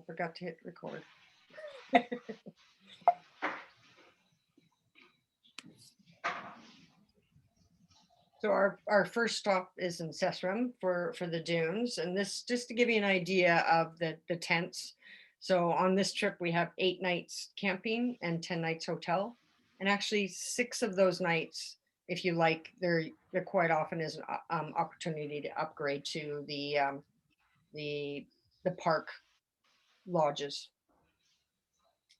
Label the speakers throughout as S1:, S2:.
S1: forgot to hit record. So our first stop is in Sesrum for the dunes, and this just to give you an idea of the tents. So on this trip we have 8 nights camping and 10 nights hotel, and actually 6 of those nights, if you like, there quite often is an opportunity to upgrade to the the park lodges.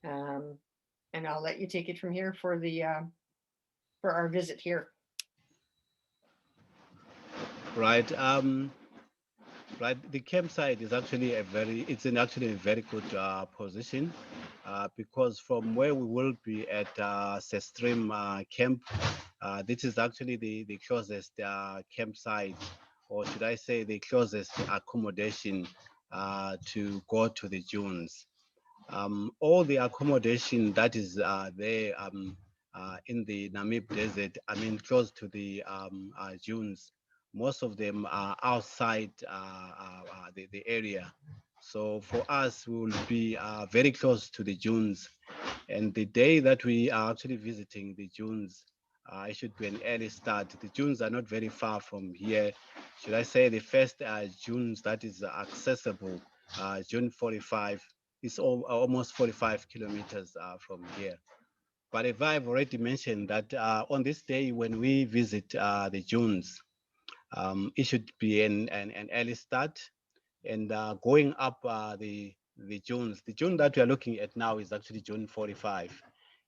S1: Um, and I'll let you take it from here for our visit here.
S2: Right. Right. The campsite is actually actually a very good position because from where we will be at Sestream Camp, this is actually the closest campsite, or should I say the closest accommodation to go to the dunes. All the accommodation that is there in the Namib Desert, I mean, close to the dunes, most of them are outside the area. So for us, we will be very close to the dunes. And the day that we are actually visiting the dunes, it should be an early start. The dunes are not very far from here. Should I say the first dunes that is accessible, June 45, is almost 45 kilometers from here. But if I've already mentioned that on this day when we visit the dunes, it should be an early start and going up the dunes. The dune that we are looking at now is actually June 45.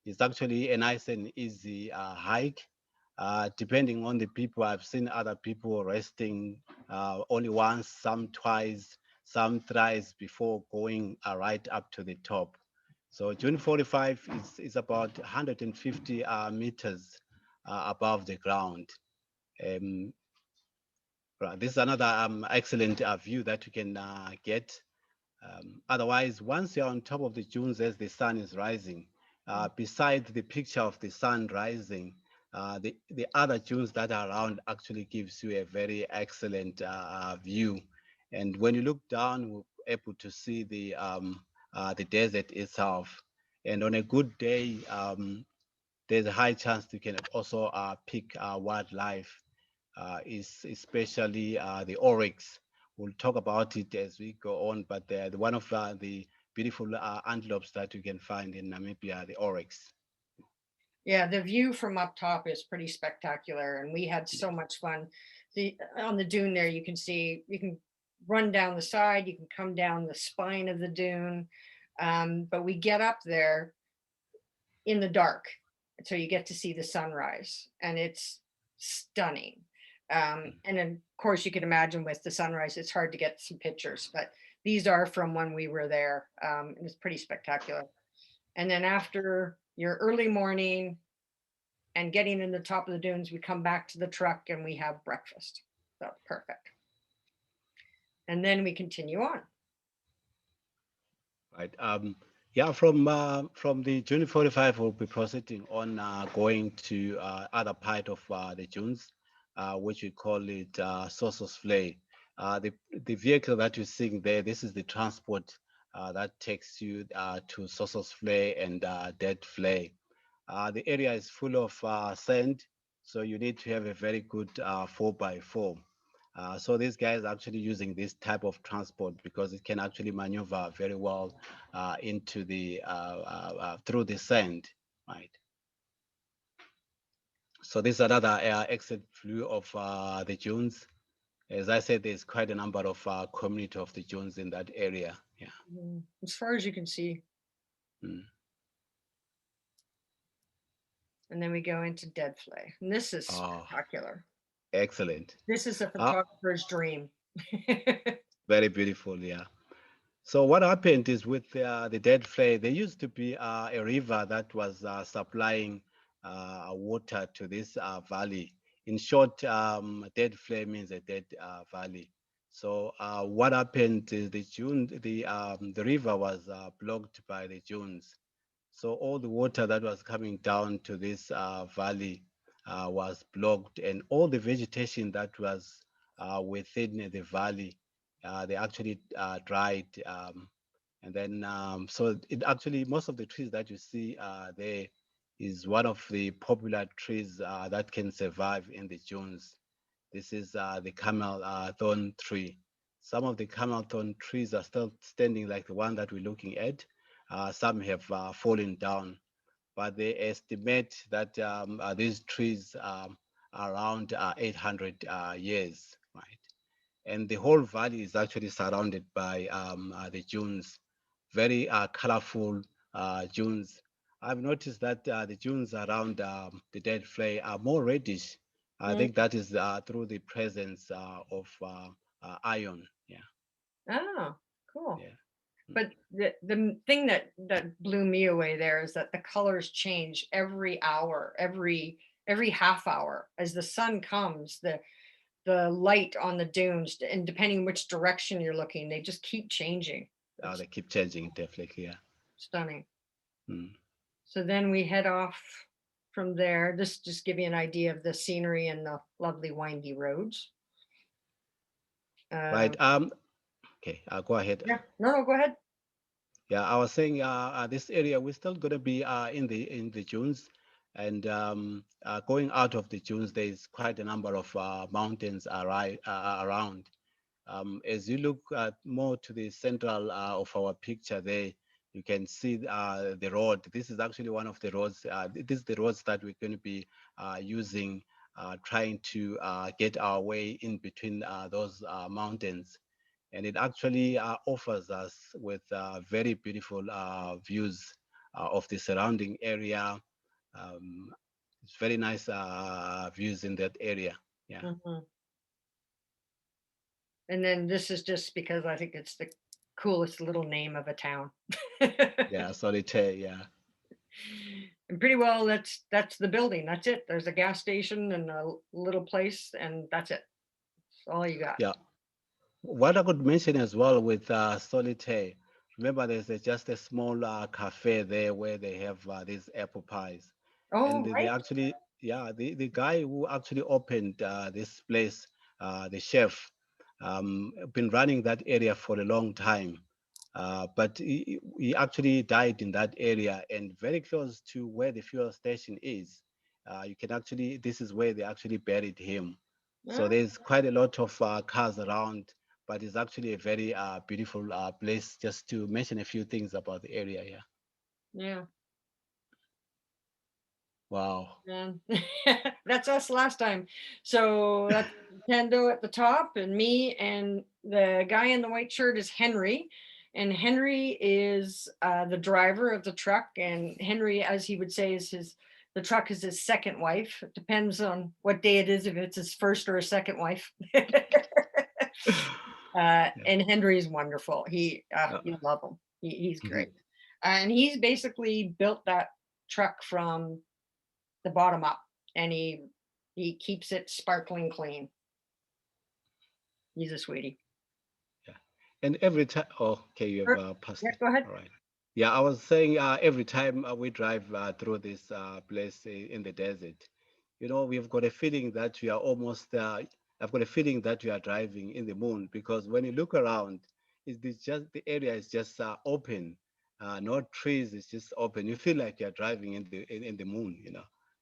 S2: It's actually a nice and easy hike. Depending on the people, I've seen other people resting only once, some twice, some thrice before going right up to the top. So June 45 is about 150 meters above the ground. Um, right, this is another excellent view that you can get. Otherwise, once you're on top of the dunes as the sun is rising, beside the picture of the sun rising, the other dunes that are around actually gives you a very excellent view. And when you look down, we're able to see the desert itself. And on a good day, there's a high chance you can also pick wildlife, is especially the Oryx. We'll talk about it as we go on, but they're one of the beautiful antelopes that you can find in Namibia, the Oryx.
S1: Yeah, the view from up top is pretty spectacular, and we had so much fun. On the dune there, you can see you can run down the side, you can come down the spine of the dune, but we get up there in the dark, so you get to see the sunrise, and it's stunning. And of course, you can imagine with the sunrise, it's hard to get some pictures, but these are from when we were there. And it's pretty spectacular. And then after your early morning and getting in the top of the dunes, we come back to the truck and we have breakfast. So perfect. And then we continue on.
S2: Right. Yeah, from the June 45, we'll be proceeding on going to other part of the dunes, which we call it Sossusvlei. The vehicle that you're seeing there, this is the transport that takes you to Sossusvlei and Dead Vlei. The area is full of sand, so you need to have a very good 4x4. So these guys are actually using this type of transport because it can actually maneuver very well into the through the sand, right? So this is another exit view of the dunes. As I said, there's quite a number of community of the dunes in that area. Yeah.
S1: As far as you can see.
S2: Mm.
S1: And then we go into Dead Flay. And this is
S2: Oh,
S1: spectacular.
S2: excellent.
S1: This is a
S2: Uh,
S1: photographer's dream.
S2: Very beautiful, yeah. So what happened is with the Dead Flay, there used to be a river that was supplying water to this valley. In short, Dead Flay means a dead valley. So what happened is the river was blocked by the dunes. So all the water that was coming down to this valley was blocked, and all the vegetation that was within the valley, they actually dried. And then, so it actually, most of the trees that you see there is one of the popular trees that can survive in the dunes. This is the camel thorn tree. Some of the camel thorn trees are still standing like the one that we're looking at. Some have fallen down, but they estimate that these trees are around 800 years, right? And the whole valley is actually surrounded by the dunes, very colorful dunes. I've noticed that the dunes around the dead flay are more reddish. I
S1: Mm.
S2: think that is through the presence of iron. Yeah,
S1: Oh, cool.
S2: yeah. Mm.
S1: But the thing that blew me away there is that the colors change every hour, every half hour as the sun comes. The light on the dunes, and depending which direction you're looking, they just keep changing. It's
S2: They keep changing, definitely. Yeah.
S1: stunning.
S2: Mm.
S1: So then we head off from there. This just give you an idea of the scenery and the lovely windy roads.
S2: Right.
S1: Um,
S2: Okay. Go ahead.
S1: yeah, no, go ahead.
S2: Yeah, I was saying this area we're still going to be in the dunes, and going out of the dunes, there's quite a number of mountains around. As you look more to the central of our picture there, you can see the road. This is actually one of the roads. This is the roads that we're going to be using, trying to get our way in between those mountains. And it actually offers us with very beautiful views of the surrounding area. Um, it's very nice views in that area. Yeah,
S1: Mhm. And then this is just because I think it's the coolest little name of a town.
S2: yeah, solitaire. Yeah,
S1: And pretty well that's the building. That's it. There's a gas station and a little place and that's it. That's all you got.
S2: yeah. What I could mention as well with solitaire, remember there's just a small cafe there where they have these apple pies, and
S1: Oh,
S2: they
S1: right.
S2: actually, yeah, the guy who actually opened this place, the chef, been running that area for a long time, but he actually died in that area and very close to where the fuel station is. You can actually, this is where they actually buried him. So
S1: Oh,
S2: there's quite a lot of cars around, but it's actually a very beautiful place. Just to mention a few things about the area here.
S1: yeah.
S2: Wow.
S1: Man. That's us last time. So that's Nintendo at the top, and me, and the guy in the white shirt is Henry. And Henry is the driver of the truck. And Henry, as he would say, is the truck is his second wife. It depends on what day it is, if it's his first or his second wife.
S2: Yeah.
S1: And Henry's wonderful.
S2: Uh,
S1: You love him. He's great.
S2: mhm.
S1: And he's basically built that truck from the bottom up, and he keeps it sparkling clean. He's a sweetie.
S2: Yeah. And every time, oh, okay, you have passed
S1: Yeah,
S2: it.
S1: go ahead.
S2: All right. Yeah, I was saying every time we drive through this place in the desert, we've got a feeling that we are almost, I've got a feeling that we are driving in the moon because when you look around, the area is just open, no trees, it's just open. You feel like you're driving in the moon. It's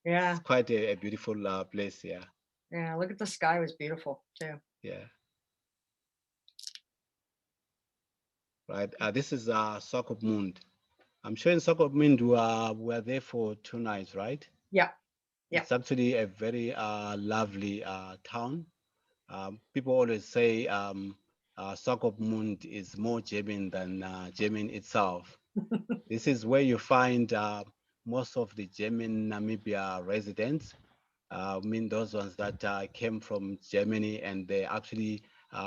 S1: Yeah,
S2: quite a beautiful place, yeah.
S1: yeah. Look at the sky, was beautiful too.
S2: Yeah, right. This is Sokop Moon. I'm sure in Sokop Moon we are there for 2 nights, right?
S1: Yeah, yeah.
S2: It's actually a very lovely town. People always say Swakopmund is more German than German itself. This is where you find most of the German Namibia residents. I mean, those ones that came from Germany and they actually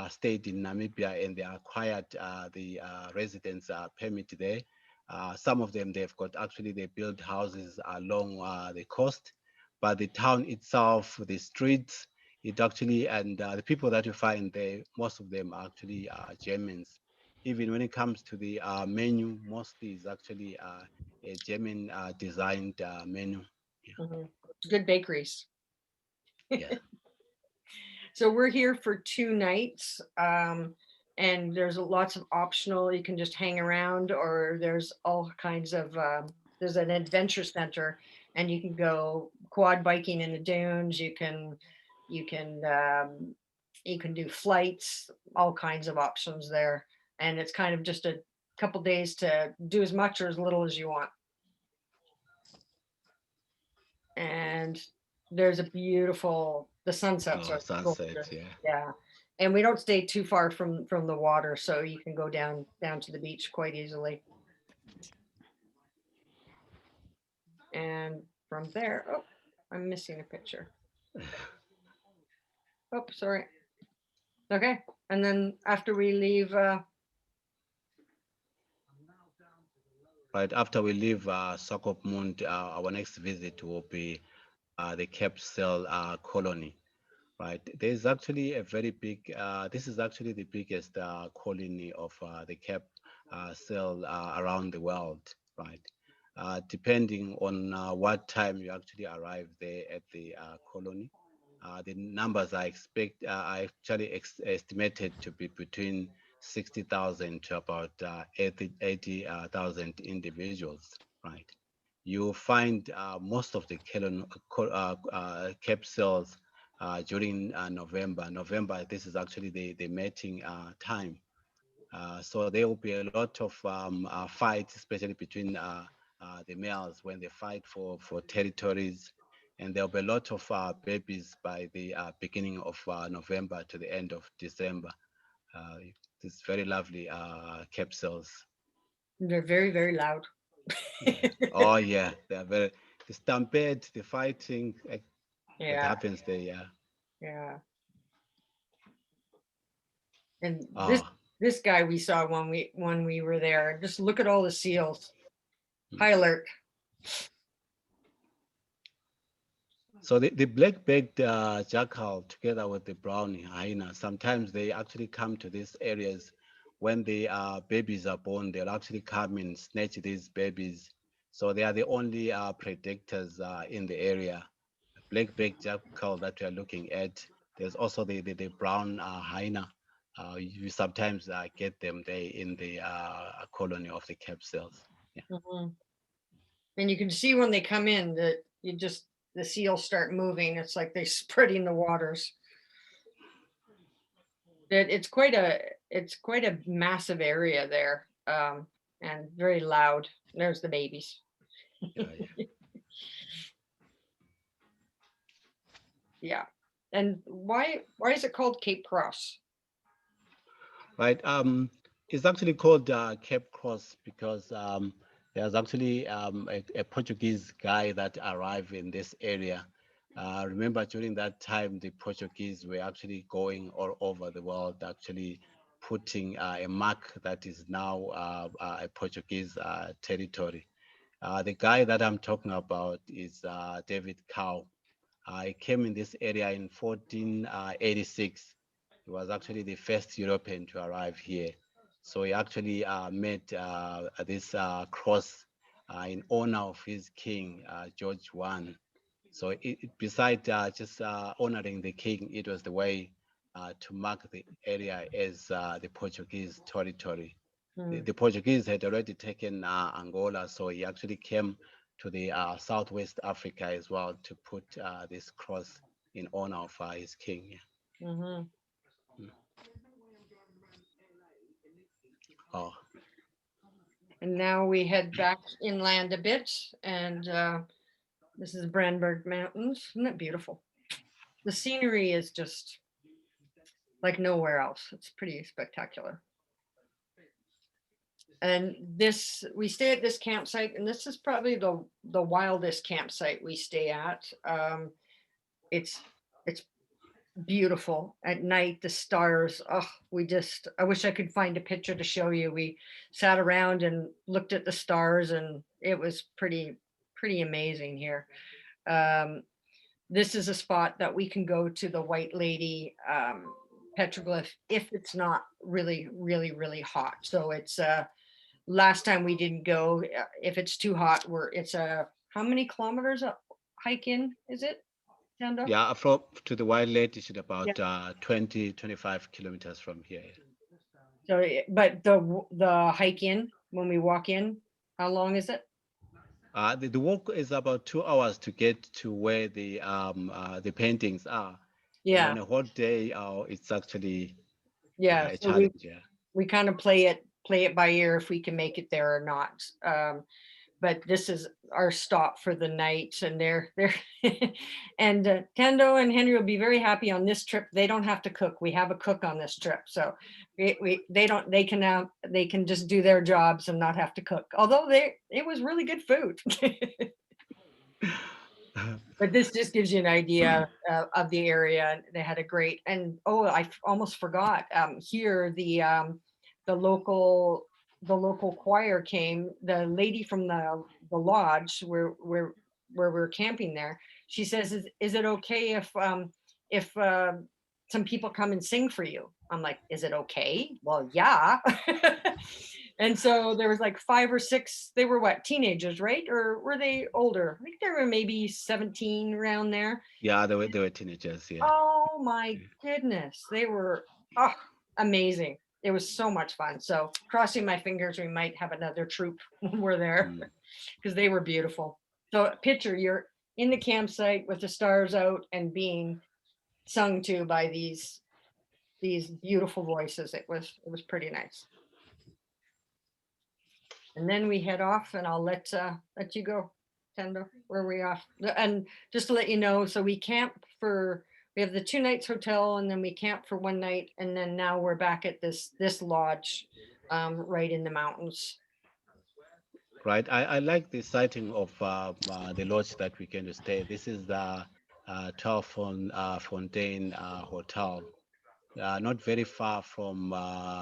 S2: stayed in Namibia and they acquired the residence permit there. Some of them, they built houses along the coast, but the town itself, the streets, it actually, and the people that you find there, most of them are actually Germans. Even when it comes to the menu, mostly is actually a German designed menu. Yeah.
S1: Mhm. Good bakeries.
S2: Yeah.
S1: So we're here for 2 nights, and there's lots of optional, you can just hang around, or there's all kinds of there's an adventure center, and you can go quad biking in the dunes. You can you can do flights, all kinds of options there, and it's kind of just a couple days to do as much or as little as you want. And there's a beautiful, the sunsets
S2: Oh,
S1: are
S2: sunset,
S1: gorgeous.
S2: yeah.
S1: Yeah. And we don't stay too far from the water, so you can go down to the beach quite easily. And from there, oh, I'm missing a picture. Oh, sorry. Okay. And then after we leave,
S2: Right after we leave Swakopmund, our next visit will be the Cape Cell colony. Right, there's actually a very big. This is actually the biggest colony of the Cape Cell around the world. Right, depending on what time you actually arrive there at the colony, the numbers are actually estimated to be between 60,000 to about 80,000 individuals. Right, you find most of the Cape cells during November. November, this is actually the mating time. So there will be a lot of fights, especially between the males when they fight for territories. And there'll be a lot of babies by the beginning of November to the end of December. Uh, it's very lovely capsules.
S1: they're very, very loud.
S2: Yeah. Oh yeah, they're very the stampede, the fighting that
S1: Yeah,
S2: happens there. Yeah.
S1: yeah. And
S2: Oh.
S1: this guy we saw when we were there, just look at all the seals.
S2: Mm.
S1: High alert.
S2: So the black-backed jackal, together with the brown hyena, sometimes they actually come to these areas when the babies are born. They'll actually come and snatch these babies. So they are the only predators in the area. Black-backed jackal that we are looking at. There's also the brown hyena. You sometimes get them there in the colony of the capsules. Yeah.
S1: Mhm. And you can see when they come in that you just, the seals start moving. It's like they're spreading the waters. It's quite a massive area there, and very loud. There's the babies.
S2: Yeah, yeah.
S1: Yeah. And why is it called Cape Cross?
S2: Right. It's actually called Cape Cross because there's actually a Portuguese guy that arrived in this area. Remember, during that time, the Portuguese were actually going all over the world, actually putting a mark that is now a Portuguese territory. The guy that I'm talking about is David Cow. He came in this area in 1486. He was actually the first European to arrive here. So he actually made this cross in honor of his king, George I. So besides just honoring the king, it was the way to mark the area as the Portuguese territory.
S1: Hmm.
S2: The Portuguese had already taken Angola, so he actually came to the Southwest Africa as well to put this cross in honor of his king.
S1: Mm-hmm.
S2: Mm. Oh,
S1: And now we head back inland a bit, and this is Branburg Mountains. Isn't it beautiful? The scenery is just like nowhere else. It's pretty spectacular. And this, we stay at this campsite, and this is probably the wildest campsite we stay at. It's it's beautiful at night. The stars. Oh, I wish I could find a picture to show you. We sat around and looked at the stars, and it was pretty amazing here. Um, this is a spot that we can go to the White Lady petroglyph if it's not really hot. So it's last time we didn't go. If it's too hot, it's a how many kilometers up hike in is it, Tando?
S2: yeah, from to the Wild Lake is
S1: Yeah.
S2: about 20, 25 kilometers from here.
S1: So, but the hike in, when we walk in, how long is it?
S2: The walk is about 2 hours to get to where the paintings are, and
S1: Yeah,
S2: on a hot day, it's actually
S1: yeah.
S2: a
S1: So we
S2: challenge. Yeah.
S1: we kind of play it by ear if we can make it there or not. But this is our stop for the night, and they're and Tendo and Henry will be very happy on this trip. They don't have to cook. We have a cook on this trip, so they don't they can just do their jobs and not have to cook. Although it was really good food. But this just gives you an idea of the area. They had a great, and oh, almost forgot. Here, the local the local choir came. The lady from the lodge where we were camping there. She says, "Is it okay if some people come and sing for you?" I'm like, "Is it okay?" Well, yeah. And so there was like 5 or 6, they were what, teenagers, right? Or were they older? I think they were maybe 17 around there.
S2: Yeah, they were teenagers. Yeah.
S1: Oh my goodness. They were oh, amazing. It was so much fun. So crossing my fingers, we might have another troop when we're there
S2: Mm.
S1: because they were beautiful. So picture you're in the campsite with the stars out and being sung to by these beautiful voices. It was pretty nice. And then we head off, and I'll let you go, Tendo. Where are we off? And just to let you know, so we have the 2 nights hotel, and then we camp for 1 night, and then now we're back at this lodge, right in the mountains.
S2: Right. I like the sighting of the lodge that we're going to stay. This is the 12 Fontaine Hotel, not very far from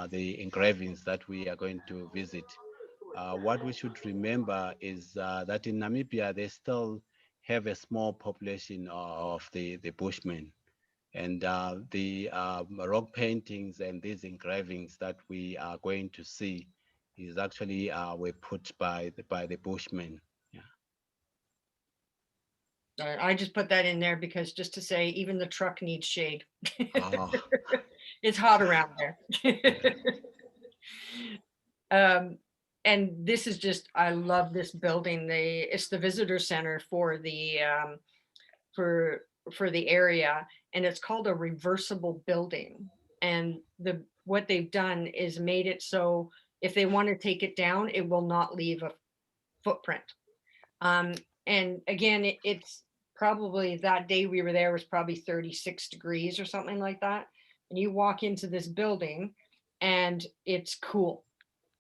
S2: the engravings that we are going to visit. What we should remember is that in Namibia, they still have a small population of the Bushmen. And the rock paintings and these engravings that we are going to see is actually were put by the Bushmen. Yeah.
S1: I just put that in there because just to say, even the truck needs shade.
S2: Oh,
S1: It's hot around there.
S2: yeah.
S1: Um, and this is just, I love this building. It's the visitor center for for the area, and it's called a reversible building. And what they've done is made it so if they want to take it down, it will not leave a footprint. Um, and again, it's probably that day we were there was probably 36 degrees or something like that. And you walk into this building and it's cool.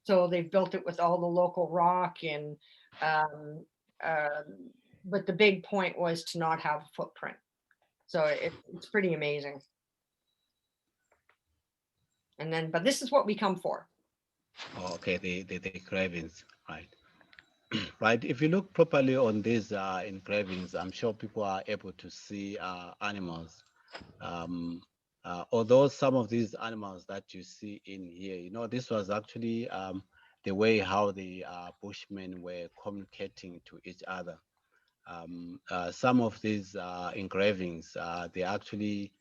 S1: So they've built it with all the local rock and um, uh, but the big point was to not have a footprint. So it's pretty amazing. And then, but this is what we come for.
S2: Oh, okay, the engravings, right? Right. If you look properly on these engravings, I'm sure people are able to see animals. Um, Although some of these animals that you see in here, this was actually the way how the Bushmen were communicating to each other. Some of these engravings, they actually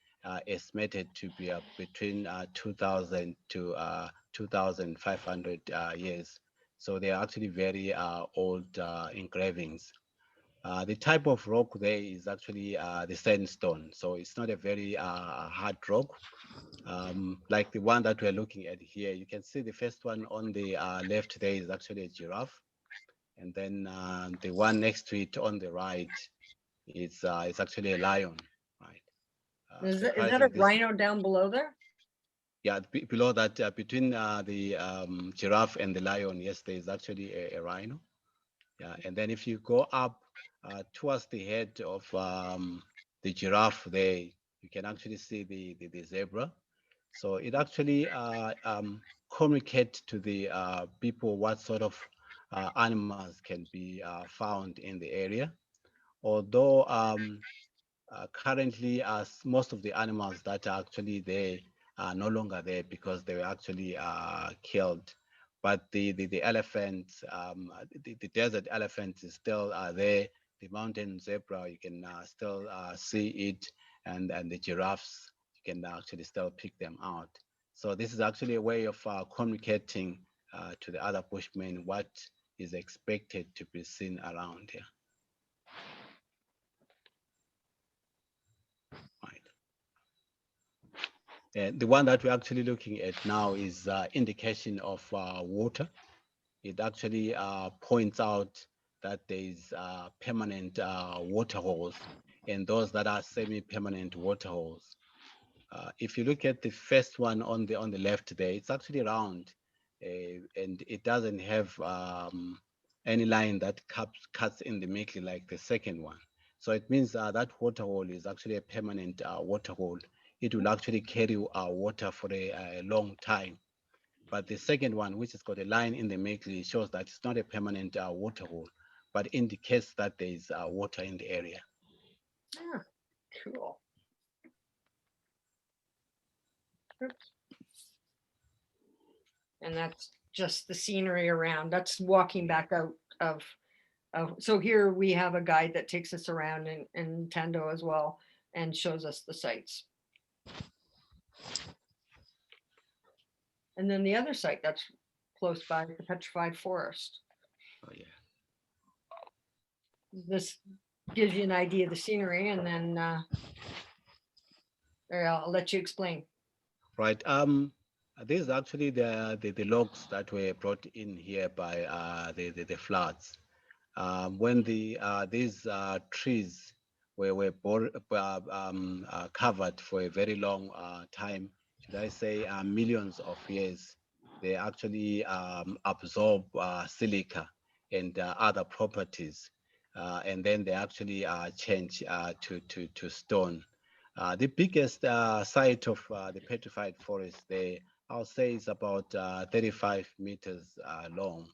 S2: estimated to be between 2000 to 2500 years. So they are actually very old engravings. The type of rock there is actually the sandstone. So it's not a very hard rock. Like the one that we're looking at here, you can see the first one on the left there is actually a giraffe. And then the one next to it on the right it's actually a lion, right?
S1: Is that a
S2: Surprising this,
S1: rhino down below there?
S2: yeah, below that, between the giraffe and the lion, yes, there is actually a rhino. Yeah, and then if you go up towards the head of the giraffe there, you can actually see the zebra. So it actually communicate to the people what sort of animals can be found in the area. Although currently, as most of the animals that are actually there are no longer there because they were actually killed. But the elephants, the desert elephant is still there. The mountain zebra, you can still see it, and the giraffes, you can actually still pick them out. So this is actually a way of communicating to the other Bushmen what is expected to be seen around here. Right. And the one that we're actually looking at now is indication of water. It actually points out that there is permanent water holes and those that are semi-permanent water holes. If you look at the first one on the left there, it's actually round, and it doesn't have any line that cuts in the middle like the second one. So it means that water hole is actually a permanent water hole. It will actually carry water for a long time. But the second one, which has got a line in the middle, shows that it's not a permanent water hole, but indicates that there is water in the area.
S1: Ah, cool. Oops. And that's just the scenery around. That's walking back out of so here we have a guide that takes us around in Ntando as well and shows us the sites. And then the other site that's close by, the Petrified Forest.
S2: Oh yeah.
S1: This gives you an idea of the scenery, and then there, I'll let you explain.
S2: Right. These is actually the logs that were brought in here by the floods. When these trees were covered for a very long time, should I say millions of years, they actually absorb silica and other properties, and then they actually change to stone. The biggest site of the petrified forest there, I'll say, is about 35 meters long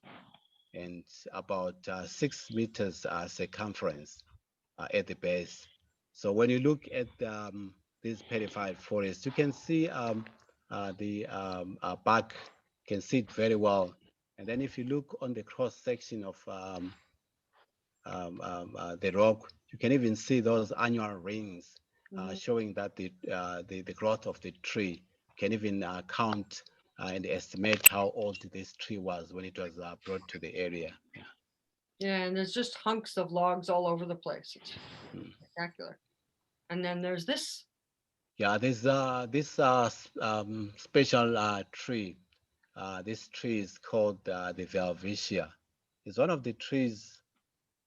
S2: and about 6 meters circumference at the base. So when you look at this petrified forest, you can see the bark, can see it very well. And then if you look on the cross section of the rock, you can even see those annual rings showing that the growth of the tree. You can even count and estimate how old this tree was when it was brought to the area. Yeah.
S1: Yeah, and there's just hunks of logs all over the place. It's spectacular. And then there's this.
S2: Yeah, there's this special tree. This tree is called the Velvetia. It's one of the trees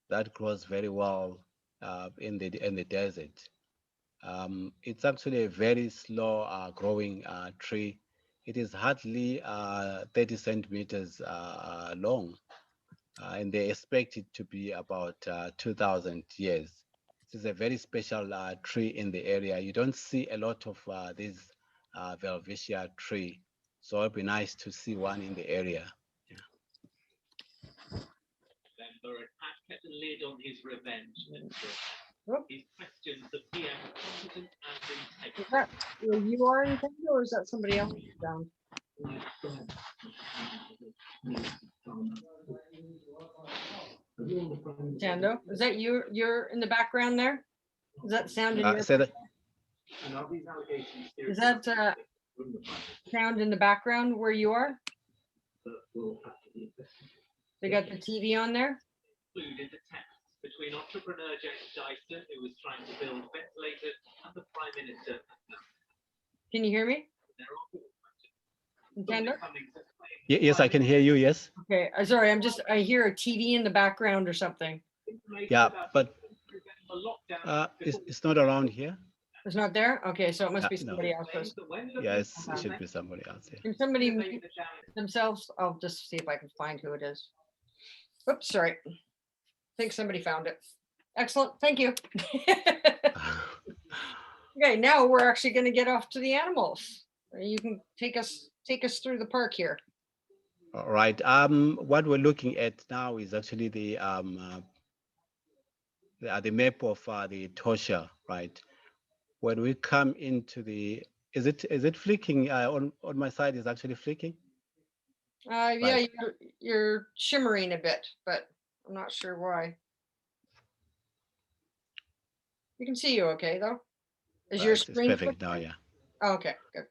S2: that grows very well in the desert. It's actually a very slow growing tree. It is hardly 30 centimeters long, and they expect it to be about 2,000 years. This is a very special tree in the area. You don't see a lot of these Velvetia tree, so it'd be nice to see one in the area.
S3: Member had kept a lid on his revenge. His questions the PM competent and
S1: Is that where you are in Ntando, or is that somebody else down? Ntando, is that you? You're in the background there? Is that sound in your?
S2: Say that.
S1: Is that sound in the background where you are? They got the TV on there?
S3: included the text between entrepreneur James Dyson, who was trying to build ventilators, and the Prime Minister.
S1: Can you hear me? Ntando?
S2: Yes, I can hear you. Yes.
S1: Okay, sorry, I hear a TV in the background or something.
S2: Yeah, but it's not around here.
S1: It's not there? Okay, so it must be somebody
S2: No.
S1: else's.
S2: Yes, it should be somebody else here.
S1: Can somebody mute themselves? I'll just see if I can find who it is. Oops, sorry. I think somebody found it. Excellent, thank you. Okay, now we're actually going to get off to the animals. You can take us through the park here.
S2: All right. What we're looking at now is actually the map of the Etosha, right? When we come into the, is it flicking on my side? Is actually flicking?
S1: Yeah,
S2: Right.
S1: you're shimmering a bit, but I'm not sure why. We can see you okay though. Is your
S2: It's
S1: screen
S2: perfect now? Yeah.
S1: Oh, okay, good.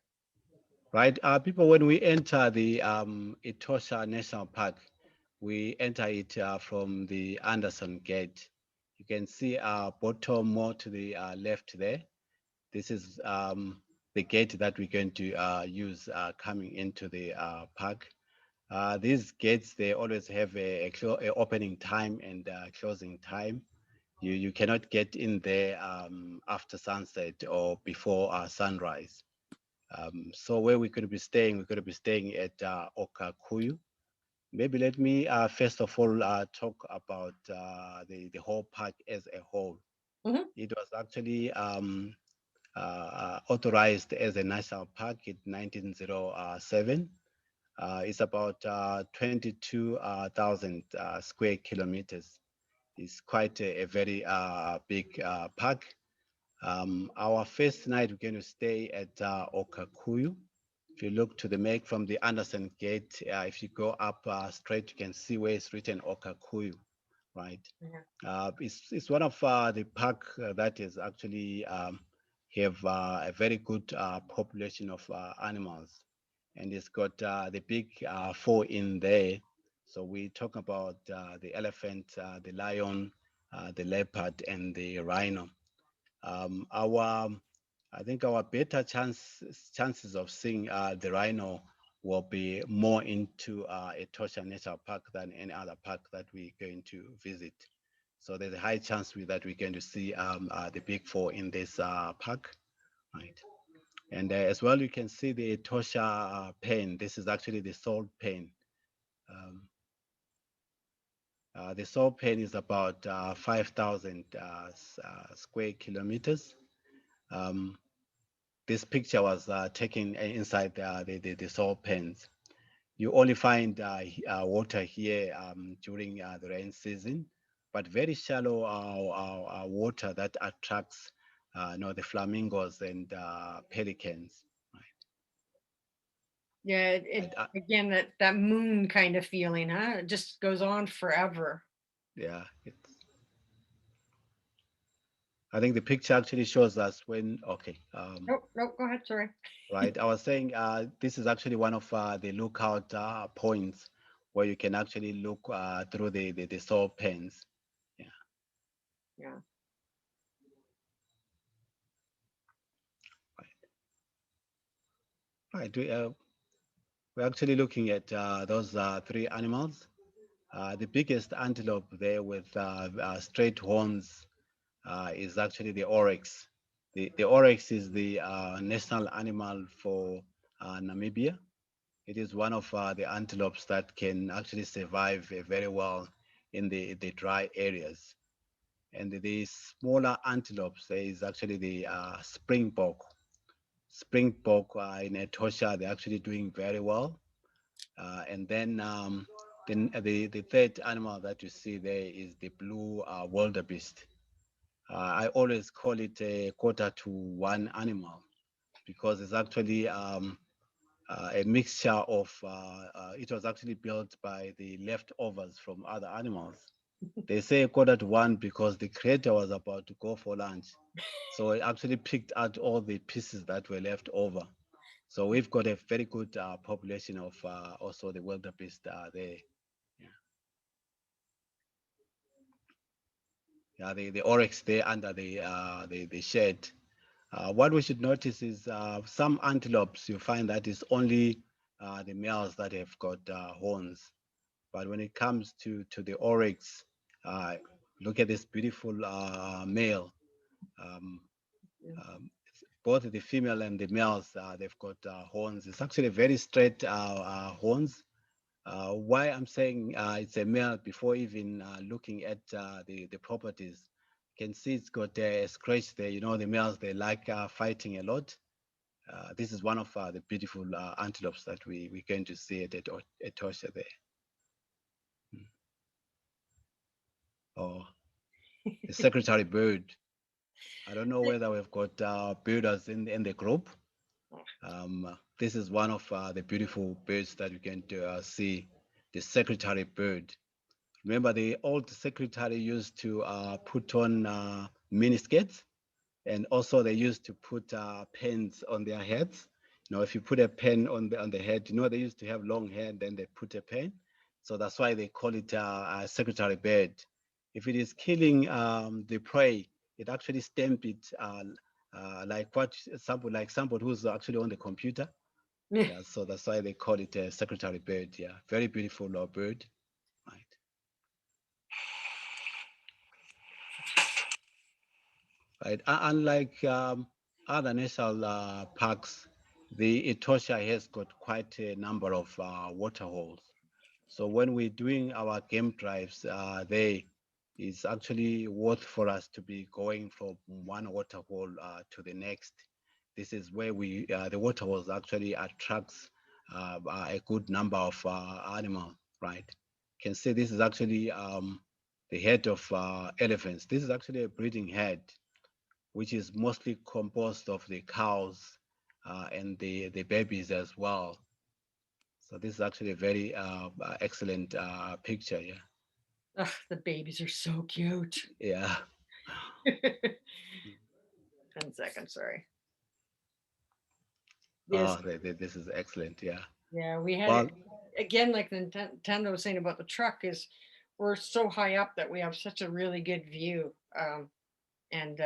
S2: Right, people, when we enter the Etosha National Park, we enter it from the Anderson Gate. You can see bottom more to the left there. This is the gate that we're going to use coming into the park. These gates, they always have a opening time and closing time. You cannot get in there after sunset or before sunrise. So where we could be staying, we could be staying at Okakuyu. Maybe let me first of all talk about the whole park as a whole.
S1: Mhm.
S2: It was actually authorized as a national park in 1907. It's about 22,000 square kilometers. It's quite a very big park. Our first night, we're going to stay at Okakuyu. If you look to the map from the Anderson Gate, if you go up straight, you can see where it's written Okakuyu, right? It's one of the park that is actually have a very good population of animals, and it's got the big four in there. So we talk about the elephant, the lion, the leopard, and the rhino. Our I think our better chances of seeing the rhino will be more into Etosha National Park than any other park that we're going to visit. So there's a high chance that we're going to see the big four in this park, right? And as well, you can see the Etosha pen. This is actually the salt pen. Um, the salt pen is about 5,000 square kilometers. Um, this picture was taken inside the salt pens. You only find water here during the rain season, but very shallow water that attracts the flamingos and pelicans.
S1: Yeah, again, that moon kind of feeling, huh? It just goes on forever.
S2: Yeah, I think the picture actually shows us when. Okay.
S1: Nope, nope. Go ahead. Sorry.
S2: Right. I was saying this is actually one of the lookout points where you can actually look through the salt pens. Yeah.
S1: Yeah.
S2: Right. We're actually looking at those three animals. The biggest antelope there with straight horns is actually the Oryx. The Oryx is the national animal for Namibia. It is one of the antelopes that can actually survive very well in the dry areas. And the smaller antelopes, there is actually the springbok. Springbok in Etosha, they're actually doing very well. And then the third animal that you see there is the blue wildebeest. I always call it a quarter to one animal because it's actually a mixture of, it was actually built by the leftovers from other animals. They say quarter to one because the creator was about to go for lunch. So it actually picked out all the pieces that were left over. So we've got a very good population of also the wildebeest there. Yeah, yeah, the oryx there under the shed. What we should notice is some antelopes you find that is only the males that have got horns. But when it comes to the oryx, uh, look at this beautiful male. Um, um, both the female and the males, they've got horns. It's actually very straight horns. Why I'm saying it's a male before even looking at the properties, you can see it's got a scratch there. You know, the males, they like fighting a lot. This is one of the beautiful antelopes that we're going to see at Etosha there. Oh, the secretary bird. I don't know whether we've got birders in the group. This is one of the beautiful birds that you can see, the secretary bird. Remember, the old secretary used to put on miniskirts, and also they used to put pens on their heads. if you put a pen on the head, they used to have long hair, and then they put a pen. So that's why they call it a secretary bird. If it is killing the prey, it actually stamp it like somebody who's actually on the computer. Yeah, so that's why they call it a secretary bird. Yeah, very beautiful bird. Right. Right. Unlike other national parks, the Etosha has got quite a number of water holes. So when we're doing our game drives, there is actually worth for us to be going from one water hole to the next. This is where the water holes actually attracts a good number of animals, right? You can see this is actually the head of elephants. This is actually a breeding head, which is mostly composed of the cows and the babies as well. So this is actually a very excellent picture. Yeah.
S1: Ugh, the babies are so cute.
S2: Yeah.
S1: 10 seconds, sorry. Yes.
S2: Oh, this is excellent. Yeah.
S1: Yeah, we had
S2: Well,
S1: it again, like the Nintendo was saying about the truck is we're so high up that we have such a really good view. And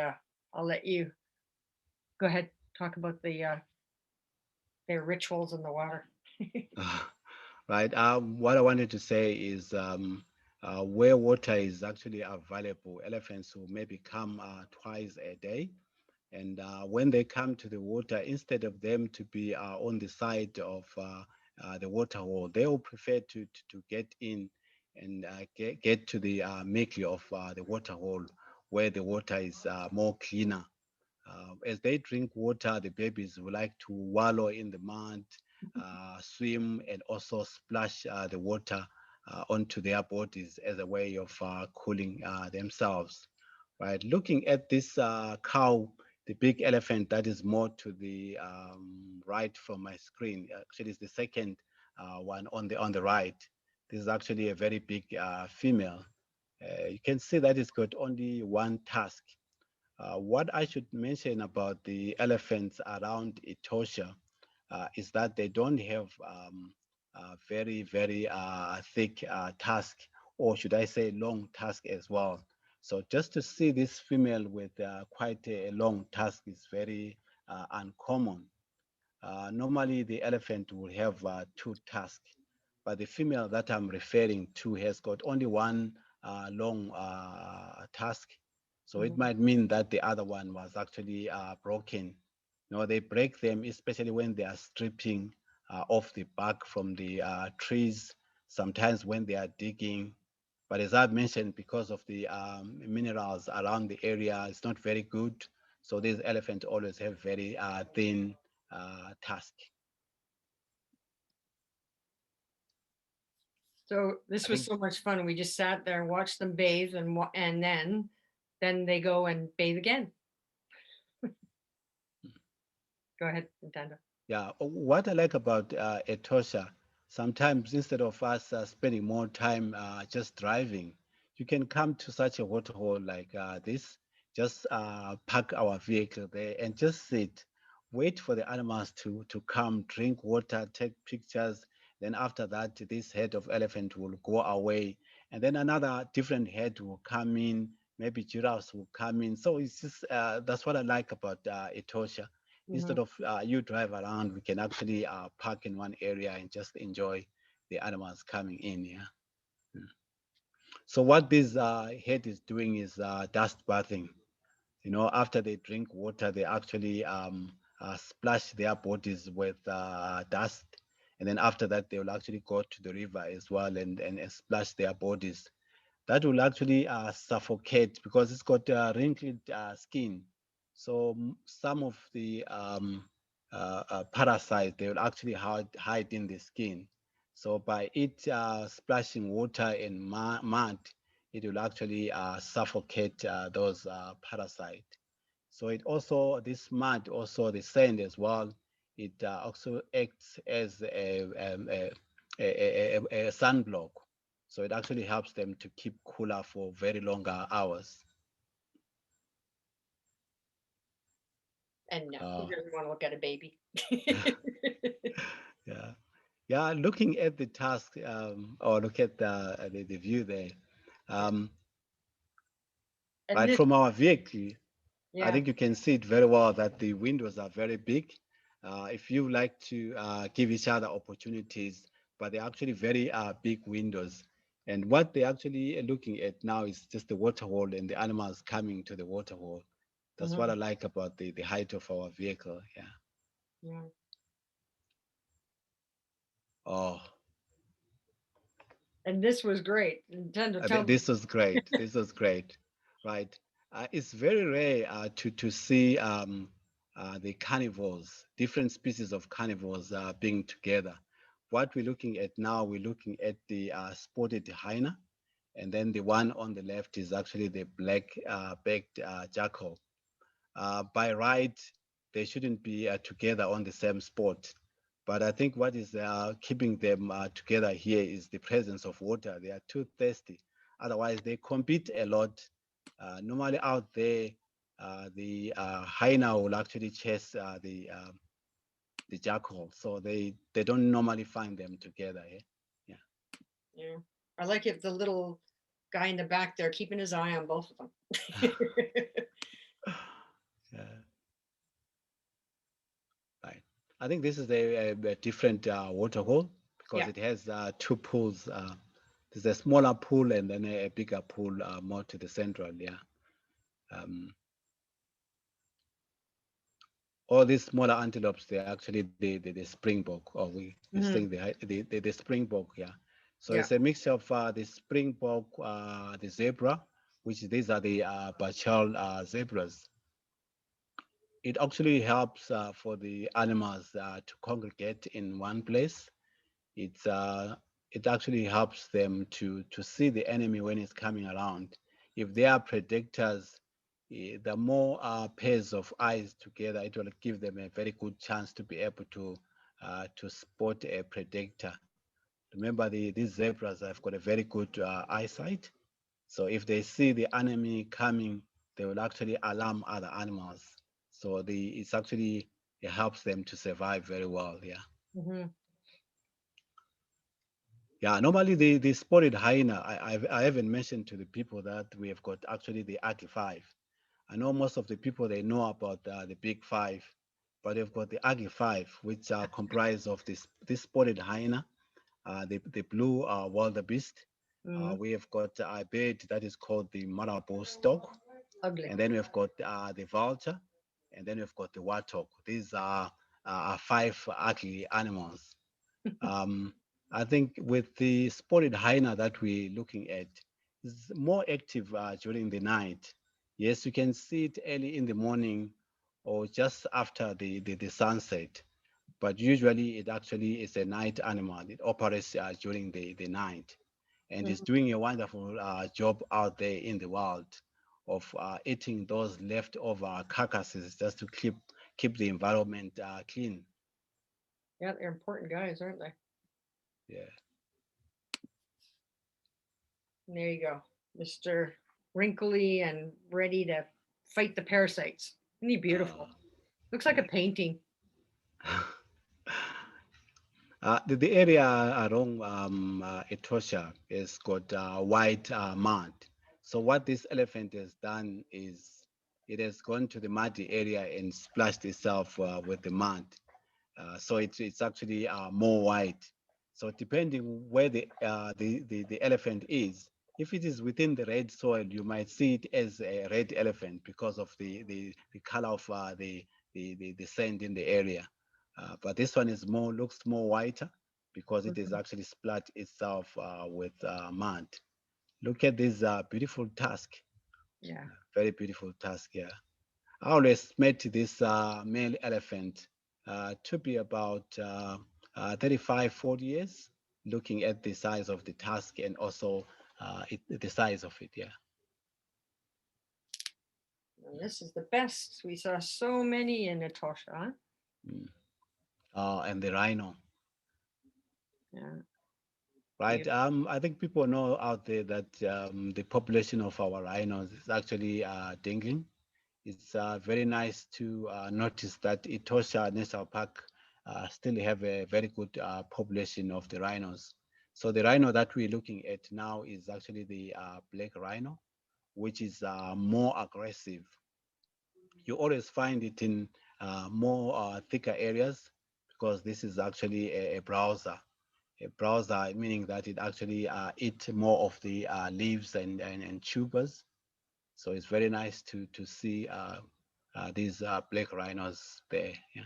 S1: I'll let you go ahead talk about their rituals in the water.
S2: right. What I wanted to say is where water is actually available, elephants will maybe come twice a day. And when they come to the water, instead of them to be on the side of the water hole, they will prefer to get in and get to the middle of the water hole where the water is more cleaner. As they drink water, the babies would like to wallow in the mud, swim, and also splash the water onto their bodies as a way of cooling themselves. Right. Looking at this cow, the big elephant that is more to the right from my screen. Actually, it's the second one on the right. This is actually a very big female. You can see that it's got only one tusk. What I should mention about the elephants around Etosha is that they don't have very, very thick tusk, or should I say long tusk as well. So just to see this female with quite a long tusk is very uncommon. Normally, the elephant will have two tusks, but the female that I'm referring to has got only one long tusk. So it
S1: Mhm.
S2: might mean that the other one was actually broken. They break them, especially when they are stripping off the bark from the trees, sometimes when they are digging. But as I've mentioned, because of the minerals around the area, it's not very good. So these elephants always have very thin tusk.
S1: So
S2: I
S1: this was
S2: think,
S1: so much fun. We just sat there and watched them bathe, and then they go and bathe again. Go ahead, Nintendo.
S2: yeah, what I like about Etosha, sometimes instead of us spending more time just driving, you can come to such a waterhole like this, just park our vehicle there and just sit, wait for the animals to come, drink water, take pictures. Then after that, this head of elephant will go away, and then another different head will come in. Maybe giraffes will come in. So it's just that's what I like about Etosha. Instead
S1: Hmm.
S2: of you drive around, we can actually park in one area and just enjoy the animals coming in. Yeah. Mm. So what this head is doing is dust bathing. After they drink water, they actually splash their bodies with dust, and then after that, they will actually go to the river as well and splash their bodies. That will actually suffocate because it's got wrinkled skin. So some of the parasites, they will actually hide in the skin. So by it splashing water in mud, it will actually suffocate those parasites. So it also, this mud, also the sand as well, it also acts as a sunblock. So it actually helps them to keep cooler for very longer hours.
S1: And no, who
S2: Uh,
S1: doesn't want to look at a baby?
S2: Yeah. Yeah, looking at the task or look at the view there, um,
S1: And
S2: right
S1: this,
S2: from our vehicle, I
S1: yeah.
S2: think you can see it very well that the windows are very big. If you like to give each other opportunities, but they're actually very big windows. And what they're actually looking at now is just the water hole and the animals coming to the water hole. That's what I
S1: Mhm,
S2: like about the height of our vehicle. Yeah.
S1: yeah.
S2: Oh,
S1: And this was great. Nintendo, tell me.
S2: This was great. This was great, right? It's very rare to see the carnivores, different species of carnivores being together. What we're looking at now, we're looking at the spotted hyena, and then the one on the left is actually the black-backed jackal. By right, they shouldn't be together on the same spot. But I think what is keeping them together here is the presence of water. They are too thirsty. Otherwise, they compete a lot. Normally out there, the hyena will actually chase the jackal, so they don't normally find them together. Eh? Yeah.
S1: Yeah. I like it, the little guy in the back there keeping his eye on both of them.
S2: Yeah. Right. I think this is a different water hole because
S1: Yeah.
S2: it has two pools. There's a smaller pool and then a bigger pool more to the central. Yeah. Um, all these smaller antelopes, they're actually the springbok, or we saying
S1: Mhm,
S2: the springbok. Yeah. So
S1: yeah.
S2: it's a mixture of the springbok, the zebra, which these are the Bachal zebras. It actually helps for the animals to congregate in one place. It actually helps them to see the enemy when it's coming around. If they are predators, the more pairs of eyes together, it will give them a very good chance to be able to spot a predator. Remember, these zebras have got a very good eyesight. So if they see the enemy coming, they will actually alarm other animals. So it's actually it helps them to survive very well. Yeah.
S1: Mhm.
S2: Yeah, normally the spotted hyena, I haven't mentioned to the people that we have got actually the Aggie 5. I know most of the people they know about the Big Five, but they've got the Aggie 5, which are comprised of this spotted hyena, the blue wildebeest.
S1: Mhm.
S2: We have got a bird that is called the Marabou stork,
S1: Ugly.
S2: and then we've got the vulture, and then we've got the warthog. These are five ugly animals. Um, I think with the spotted hyena that we're looking at, is more active during the night. Yes, you can see it early in the morning or just after the sunset, but usually it actually is a night animal. It operates during the night and is
S1: Mhm.
S2: doing a wonderful job out there in the wild of eating those leftover carcasses just to keep the environment clean.
S1: Yeah, they're important guys, aren't they?
S2: Yeah.
S1: And there you go, Mr. Wrinkly and ready to fight the parasites. Isn't he
S2: Uh,
S1: beautiful? Looks like a painting.
S2: the area around Etosha has got white mud. So what this elephant has done is it has gone to the muddy area and splashed itself with the mud. So it's actually more white. So depending where the elephant is, if it is within the red soil, you might see it as a red elephant because of the color of the sand in the area. But this one is more looks more whiter because it is
S1: Mhm.
S2: actually splat itself with mud. Look at this beautiful tusk,
S1: Yeah.
S2: very beautiful tusk here. I always met this male elephant to be about 35, 40 years, looking at the size of the tusk and also the size of it. Yeah.
S1: And this is the best. We saw so many in Etosha. Huh?
S2: Mm. And the rhino,
S1: Yeah.
S2: right?
S1: Beautiful.
S2: I think people know out there that the population of our rhinos is actually dwindling. it's very nice to notice that Etosha National Park still have a very good population of the rhinos. So the rhino that we're looking at now is actually the black rhino, which is more aggressive. You always find it in more thicker areas because this is actually a browser. A browser meaning that it actually eat more of the leaves and tubers. So it's very nice to see these black rhinos there. Yeah.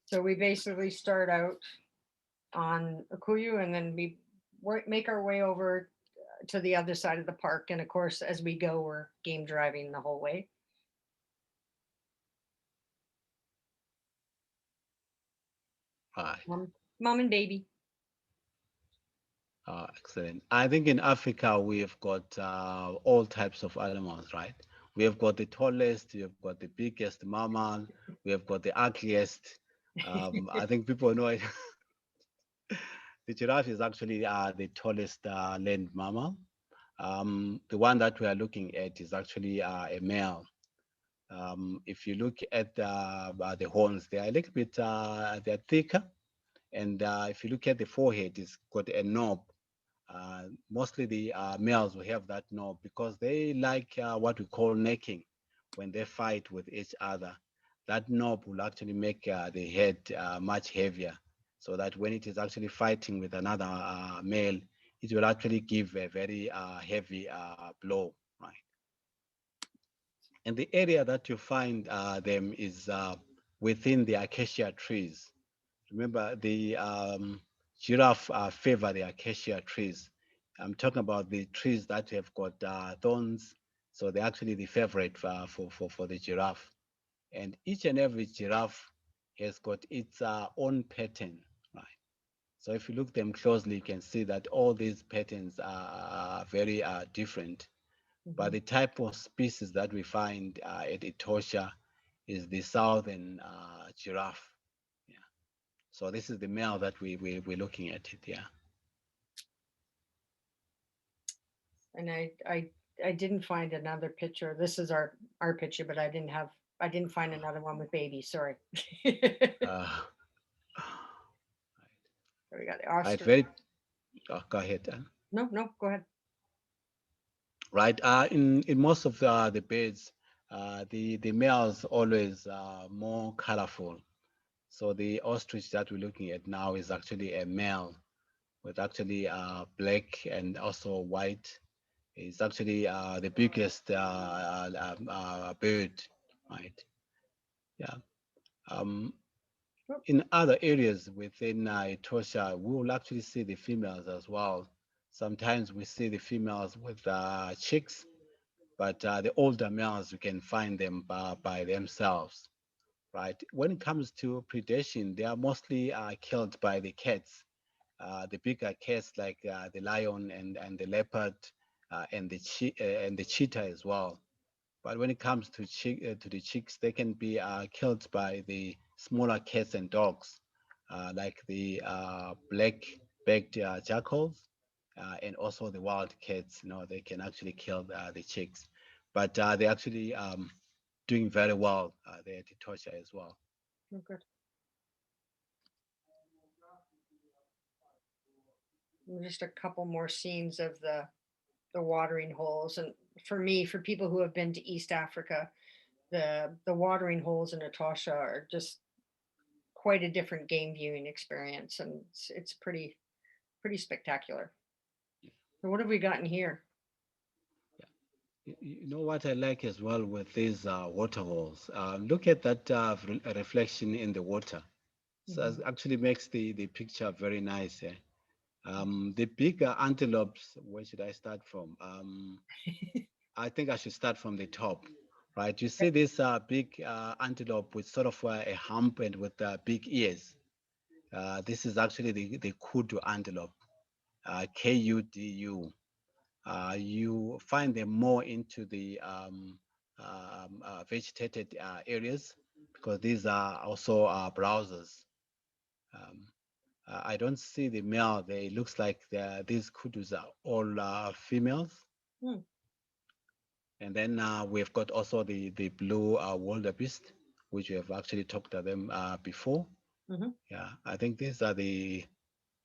S1: So we basically start out on Akuyu and then we make our way over to the other side of the park. And of course, as we go, we're game driving the whole way.
S2: Right.
S1: Mom and baby.
S2: Excellent. I think in Africa we've got all types of animals, right? We have got the tallest, we have got the biggest mammal, we have got the ugliest. I think people know it. The giraffe is actually the tallest land mammal. The one that we are looking at is actually a male. If you look at the horns, they are a little bit they're thicker, and if you look at the forehead, it's got a knob. Mostly the males will have that knob because they like what we call necking when they fight with each other. That knob will actually make the head much heavier so that when it is actually fighting with another male, it will actually give a very heavy blow, right? And the area that you find them is within the acacia trees. Remember, the giraffe favor the acacia trees. I'm talking about the trees that have got thorns, so they're actually the favorite for the giraffe. And each and every giraffe has got its own pattern, right? So if you look them closely, you can see that all these patterns are very different. But the type of species that we find at Etosha is the southern giraffe. Yeah. So this is the male that we're looking at it. Yeah.
S1: And I didn't find another picture. This is our picture, but I didn't find another one with baby. Sorry.
S2: Uh,
S1: So we got the
S2: right.
S1: ostrich.
S2: Very. Go ahead.
S1: No, go ahead.
S2: Right. In most of the birds, the males always more colorful. So the ostrich that we're looking at now is actually a male with actually black and also white. It's actually the biggest bird, right? Yeah. Um,
S1: Oop.
S2: in other areas within Etosha, we will actually see the females as well. Sometimes we see the females with chicks, but the older males, you can find them by themselves, right? When it comes to predation, they are mostly killed by the cats, the bigger cats like the lion and the leopard and the cheetah as well. But when it comes to the chicks, they can be killed by the smaller cats and dogs, like the black-backed jackals and also the wild cats. You know, they can actually kill the chicks, but they're actually doing very well there at Etosha as well.
S1: Oh, good. Just a couple more scenes of the watering holes, and for me, for people who have been to East Africa, the watering holes in Etosha are just quite a different game viewing experience, and it's pretty spectacular. So what have we gotten here?
S2: You know what I like as well with these water holes? Look at that reflection in the water. So it actually makes the picture very nice. Eh? The bigger antelopes, where should I start from? I think I should start from the top, right? You see this big antelope with sort of a hump and with big ears. This is actually the kudu antelope, Kudu. You find them more into the vegetated areas because these are also browsers. Um, I don't see the male. They looks like these kudus are all females.
S1: Hmm.
S2: And then we've got also the blue wildebeest, which we have actually talked to them before.
S1: Mhm.
S2: Yeah, I think these are the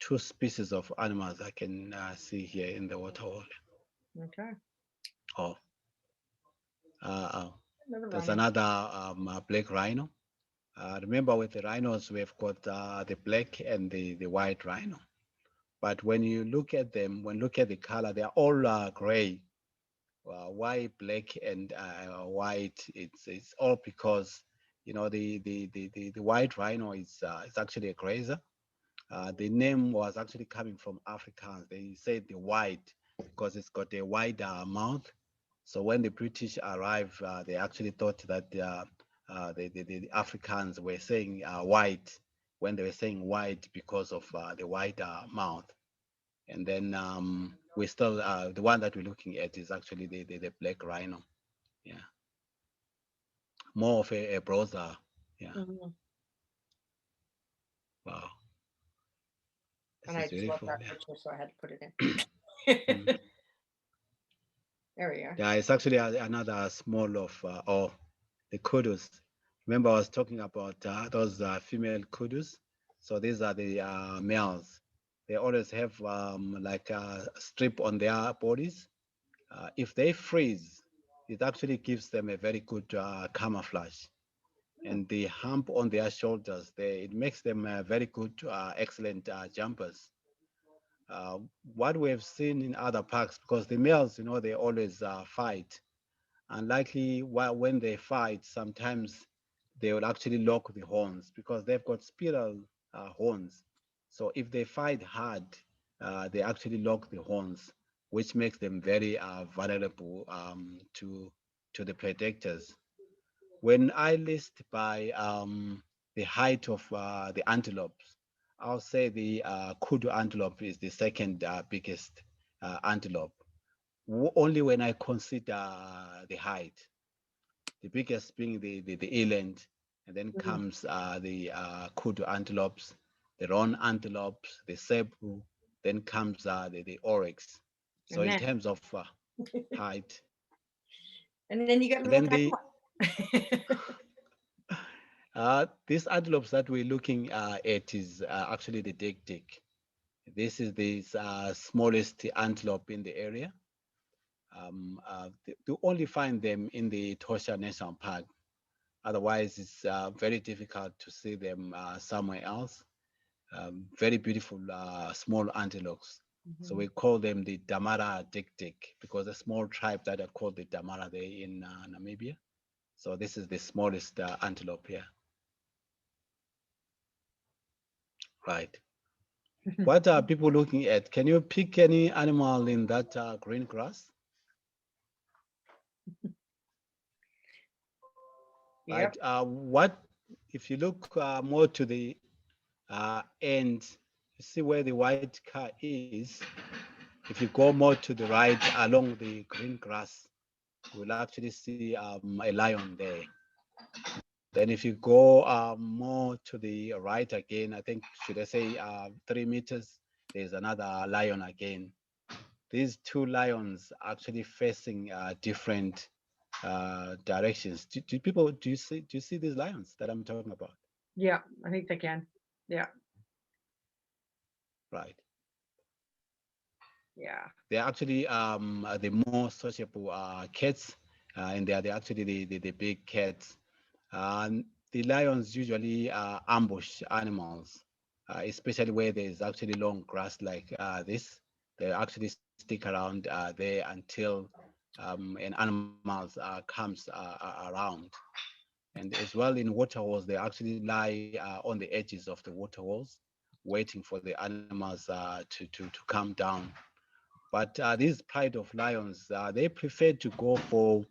S2: two species of animals I can see here in the waterhole.
S1: Okay.
S2: Oh, uh,
S1: Another
S2: there's
S1: rhino.
S2: another black rhino. Remember, with the rhinos, we've got the black and the white rhino. But when you look at them, when look at the color, they are all gray. Why black and white? It's all because the white rhino is actually a grazer. The name was actually coming from Afrikaans. They said the white because it's got a wider mouth. So when the British arrived, they actually thought that the Africans were saying white when they were saying white because of the wider mouth. And then we still the one that we're looking at is actually the black rhino. Yeah, more of a brother. Yeah,
S1: Mhm.
S2: wow, this
S1: And I
S2: is
S1: just love
S2: beautiful.
S1: that
S2: Yeah.
S1: picture, so I had to put it
S2: Mm.
S1: in. There we are.
S2: Yeah, it's actually another small of the kudus. Remember, I was talking about those female kudus. So these are the males. They always have like a strip on their bodies. If they freeze, it actually gives them a very good camouflage.
S1: Hmm.
S2: And the hump on their shoulders, it makes them very good, excellent jumpers. Uh, what we have seen in other parks, because the males, they always fight. And likely when they fight, sometimes they will actually lock the horns because they've got spiral horns. So if they fight hard, they actually lock the horns, which makes them very vulnerable to the predators. When I list by the height of the antelopes, I'll say the kudu antelope is the second biggest antelope. Only when I consider the height, the biggest being the eland, and then
S1: Mhm.
S2: comes the kudu antelopes, the roan antelopes, the cebu, then comes the oryx. So
S1: And
S2: in
S1: then,
S2: terms of height,
S1: and then you got a
S2: and
S1: little
S2: then
S1: tiny
S2: the
S1: one.
S2: these antelopes that we're looking at is actually the dik. This is the smallest antelope in the area. You only find them in the Etosha National Park. Otherwise, it's very difficult to see them somewhere else. Very beautiful small antelopes. So
S1: Mhm.
S2: we call them the Damara dik because a small tribe that are called the Damara there in Namibia. So this is the smallest antelope here. Right. What are people looking at? Can you pick any animal in that green grass?
S1: Yep.
S2: Right. What if you look more to the end, you see where the white car is. If you go more to the right along the green grass, you will actually see a lion there. Then if you go more to the right again, I think, should I say 3 meters, there's another lion again. These two lions actually facing different directions. Do you see these lions that I'm talking about?
S1: Yeah, I think they can. Yeah.
S2: Right.
S1: Yeah.
S2: They're actually the more sociable cats, and they're actually the big cats. And the lions usually ambush animals, especially where there's actually long grass like this. They actually stick around there until an animal comes around. And as well in waterholes, they actually lie on the edges of the waterholes, waiting for the animals to come down. But these pride of lions, they prefer to go for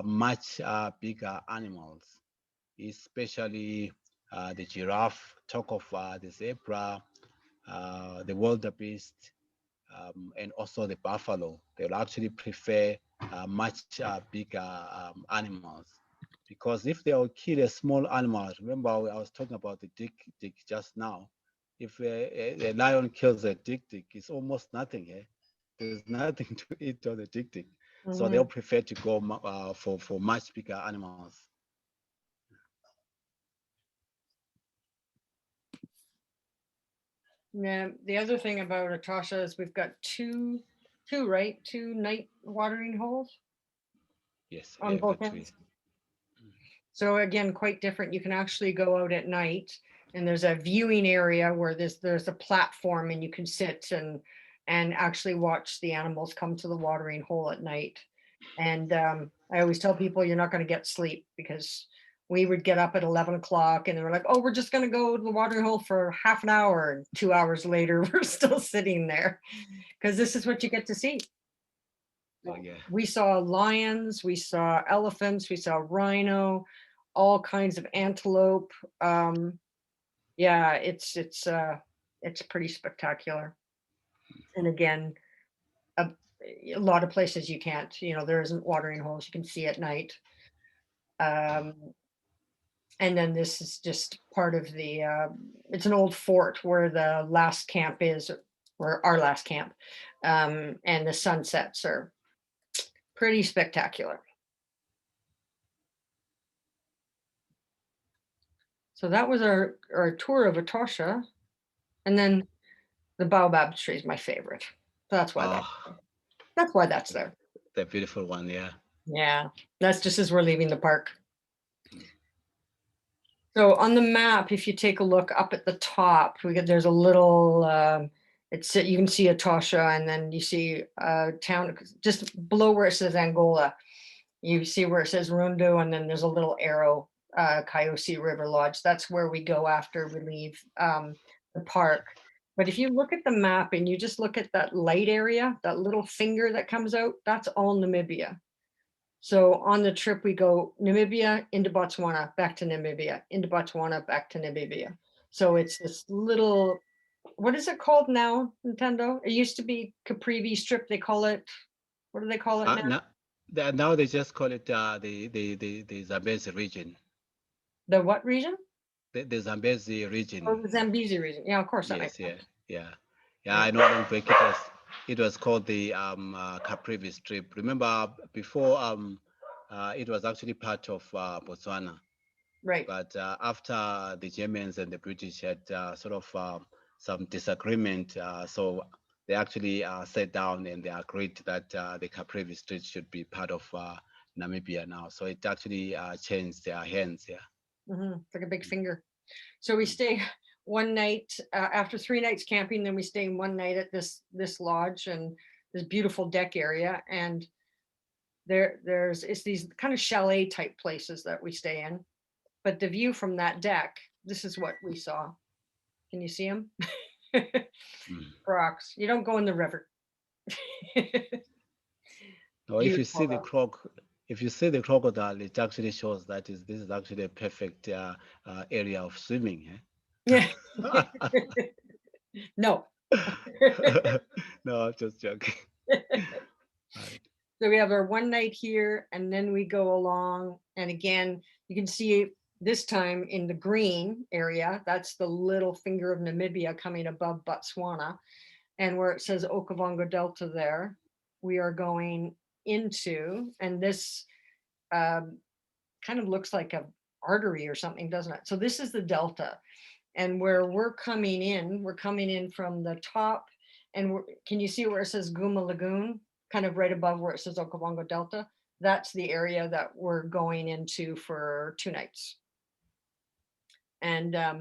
S2: much bigger animals, especially the giraffe, talk of the zebra, the wildebeest, and also the buffalo. They'll actually prefer much bigger animals. Because if they'll kill a small animal, remember I was talking about the dick just now. If a lion kills a dick, it's almost nothing. Eh? There's nothing to eat on the dick. So they'll prefer to go for much bigger animals.
S1: Yeah, the other thing about Etosha is we've got two night watering holes.
S2: Yes,
S1: on both ends. So again, quite different. You can actually go out at night, and there's a viewing area where there's a platform, and you can sit and actually watch the animals come to the watering hole at night. And I always tell people you're not going to get sleep, because we would get up at 11 o'clock and they were like, oh, we're just going to go to the watering hole for half an hour. And 2 hours later, we're still sitting there, because this is what you get to see.
S2: Oh, yeah.
S1: We saw lions, we saw elephants, we saw rhino, all kinds of antelope. Yeah, it's pretty spectacular. And again, a lot of places you can't, there isn't watering holes you can see at night. And then this is just part of the, it's an old fort where the last camp is, or our last camp. And the sunsets are pretty spectacular. So that was our tour of Etosha. And then the baobab tree is my favorite. So that's why that's there.
S2: The beautiful one, yeah.
S1: Yeah, that's just as we're leaving the park. So on the map, if you take a look up at the top, there's a little, you can see Etosha, and then you see a town just below where it says Angola. You see where it says Rundu, and then there's a little arrow, Kyosi River Lodge. That's where we go after we leave the park. But if you look at the map and you just look at that light area, that little finger that comes out, that's all Namibia. So on the trip, we go Namibia into Botswana, back to Namibia, into Botswana, back to Namibia. So it's this little, what is it called now, Ntando? It used to be Caprivi Strip. They call it, what do they call it now?
S2: Now they just call it the Zambezi region.
S1: The what region?
S2: The Zambezi region.
S1: Oh, the Zambezi region. Yeah, of course. That makes
S2: sense.
S1: sense.
S2: Yeah. I know it was called the Caprivi Strip. Remember before it was actually part of Botswana.
S1: Right.
S2: But after the Germans and the British had sort of some disagreement, so they actually sat down and they agreed that the Caprivi Strip should be part of Namibia now. So it actually changed their hands. Yeah.
S1: It's like a big finger. So we stay one night after 3 nights camping. Then we stay one night at this lodge and this beautiful deck area. And it's these kind of chalet type places that we stay in. But the view from that deck, this is what we saw. Can you see them? Rocks. You don't go in the river.
S2: No, if you see the crocodile, it actually shows that this is actually a perfect area of swimming.
S1: Yeah. No.
S2: No, I'm just joking. Right.
S1: So we have our one night here, and then we go along. And again, you can see this time in the green area, that's the little finger of Namibia coming above Botswana. And where it says Okavango Delta there, we are going into, and this kind of looks like an artery or something, doesn't it? So this is the Delta. And where we're coming in from the top, and can you see where it says Guma Lagoon, kind of right above where it says Okavango Delta? That's the area that we're going into for 2 nights. And I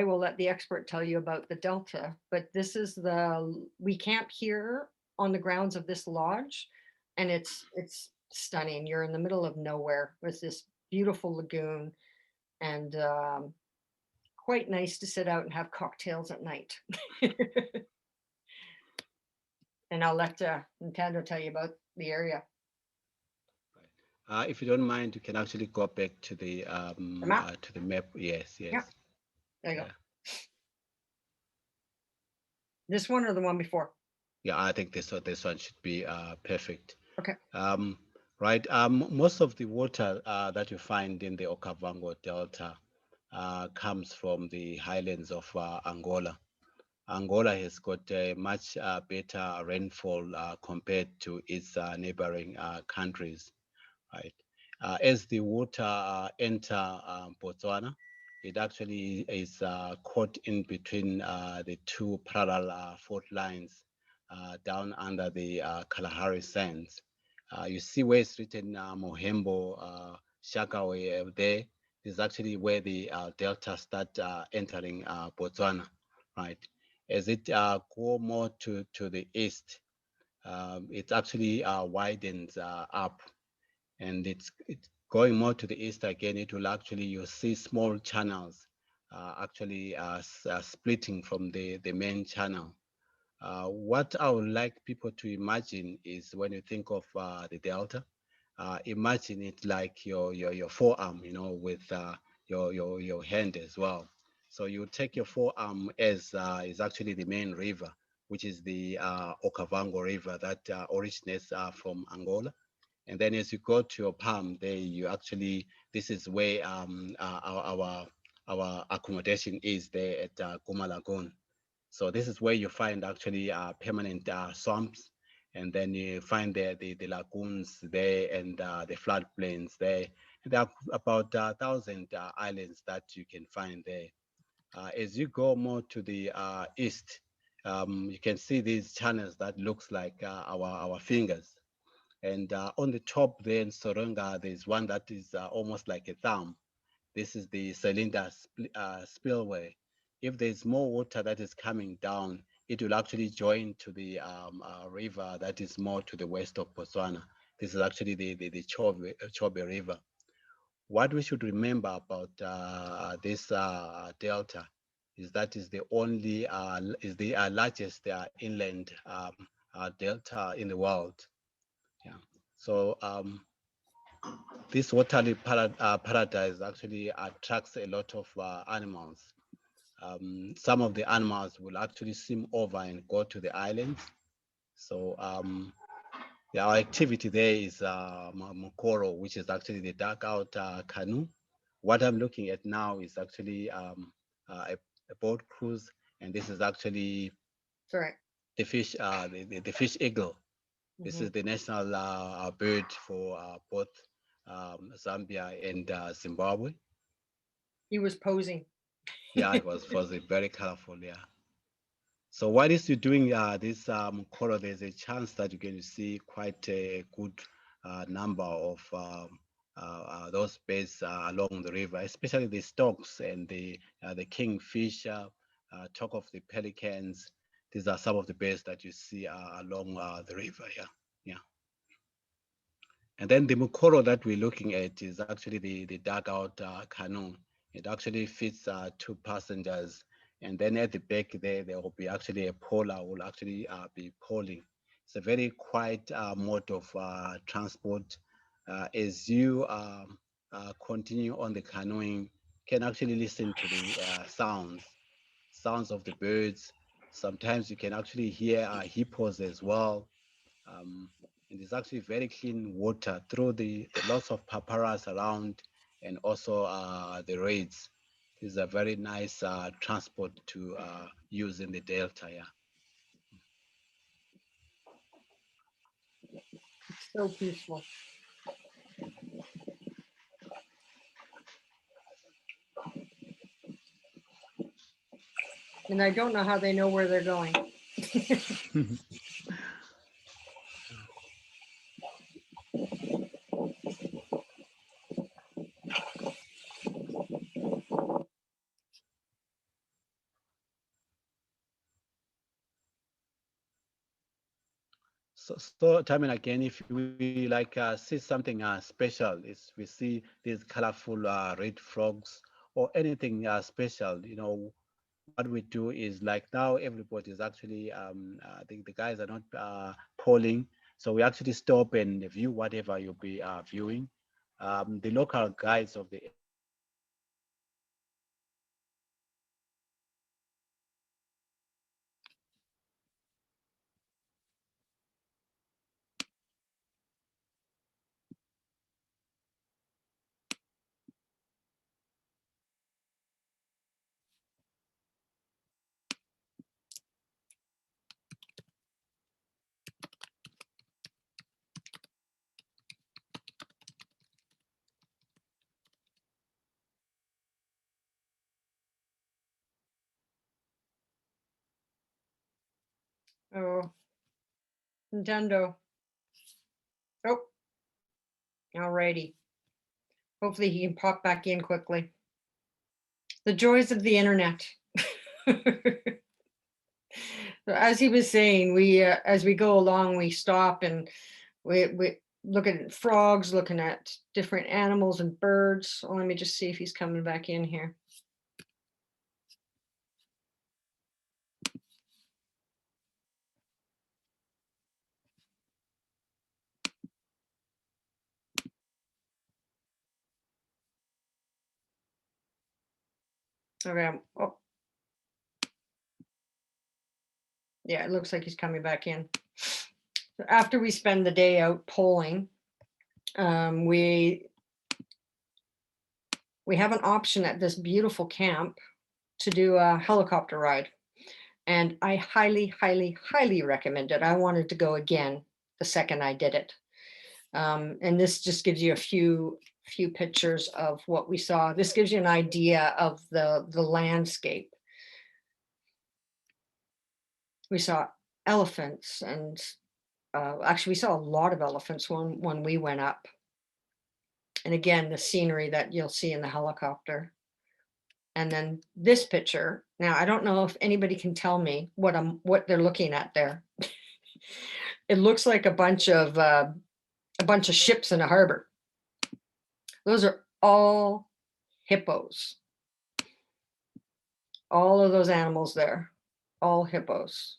S1: will let the expert tell you about the Delta, but this is we camp here on the grounds of this lodge, and it's stunning. You're in the middle of nowhere with this beautiful lagoon, and quite nice to sit out and have cocktails at night. And I'll let Ntando tell you about the area.
S2: If you don't mind, you can actually go back to the
S1: map.
S2: To the map. Yes.
S1: Yeah. There you go. This one or the one before?
S2: Yeah, I think this one should be perfect.
S1: Okay.
S2: Right. Most of the water that you find in the Okavango Delta comes from the highlands of Angola. Angola has got a much better rainfall compared to its neighboring countries, right? As the water enter Botswana, it actually is caught in between the two parallel fault lines down under the Kalahari Sands. You see where it's written Mohembo, Shakawe there is actually where the delta start entering Botswana, right? As it go more to the east, it actually widens up, and it's going more to the east again. It will actually, you see small channels actually splitting from the main channel. What I would like people to imagine is when you think of the delta, imagine it like your forearm, you know, with your hand as well. So you take your forearm as is actually the main river, which is the Okavango River that originates from Angola. And then as you go to your palm, there you actually, this is where our accommodation is there at Guma Lagoon. So this is where you find actually permanent swamps, and then you find the lagoons there and the floodplains there. And there are about 1,000 islands that you can find there. As you go more to the east, you can see these channels that looks like our fingers. And on the top there in Soronga, there's one that is almost like a thumb. This is the cylinder spillway. If there's more water that is coming down, it will actually join to the river that is more to the west of Botswana. This is actually the Chobe River. What we should remember about this delta is that is the only is the largest inland delta in the world. Yeah. So this waterly paradise actually attracts a lot of animals. Some of the animals will actually swim over and go to the islands. So yeah, our activity there is mokoro, which is actually the dugout canoe. What I'm looking at now is actually a boat cruise, and this is actually
S1: Correct.
S2: the fish, the fish eagle. This is the national bird for both Zambia and Zimbabwe.
S1: He was posing.
S2: Yeah, it was a very colorful. Yeah. So while you're doing this color, there's a chance that you're going to see quite a good number of those birds along the river, especially the storks and the kingfisher. Talk of the pelicans. These are some of the birds that you see along the river. Yeah, yeah. And then the mokoro that we're looking at is actually the dugout canoe. It actually fits two passengers. And then at the back there will be actually a poler will actually be poling. It's a very quiet mode of transport. As you continue on the canoeing, you can actually listen to the sounds of the birds. Sometimes you can actually hear hippos as well. Um, and it's actually very clean water through the lots of paparas around, and also the reeds. This is a very nice transport to use in the delta. Yeah.
S1: It's so peaceful. And I don't know how they know where they're going.
S2: So time and again, if we like see something special, is we see these colorful red frogs or anything special, you know, what we do is like now everybody is actually the guys are not polling, so we actually stop and view whatever you'll be viewing. The local guides of the area will actually take you through the
S1: Oh, Ntando. Oh, alrighty. Hopefully he can pop back in quickly. The joys of the internet. So as he was saying, we as we go along, we stop and we look at frogs, looking at different animals and birds. So let me just see if he's coming back in here. Okay. Oh, yeah, it looks like he's coming back in. So after we spend the day out polling, we have an option at this beautiful camp to do a helicopter ride. And I highly, highly, highly recommend it. I wanted to go again the second I did it. And this just gives you a few pictures of what we saw. This gives you an idea of the landscape. We saw elephants, and actually we saw a lot of elephants when we went up. And again, the scenery that you'll see in the helicopter. And then this picture. Now, I don't know if anybody can tell me what they're looking at there. It looks like a bunch of ships in a harbor. Those are all hippos. All of those animals there, all hippos.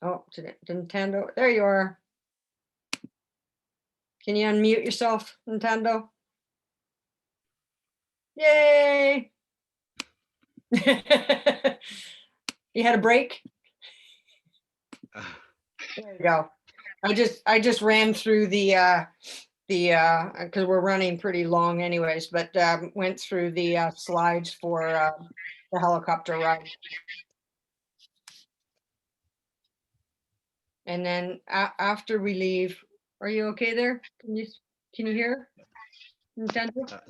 S1: Oh, Ntando, there you are. Can you unmute yourself, Ntando? Yay! You had a break? There you go. I just ran through the because we're running pretty long anyways, but went through the slides for the helicopter ride. And then after we leave, are you okay there? Can you hear? Ntando?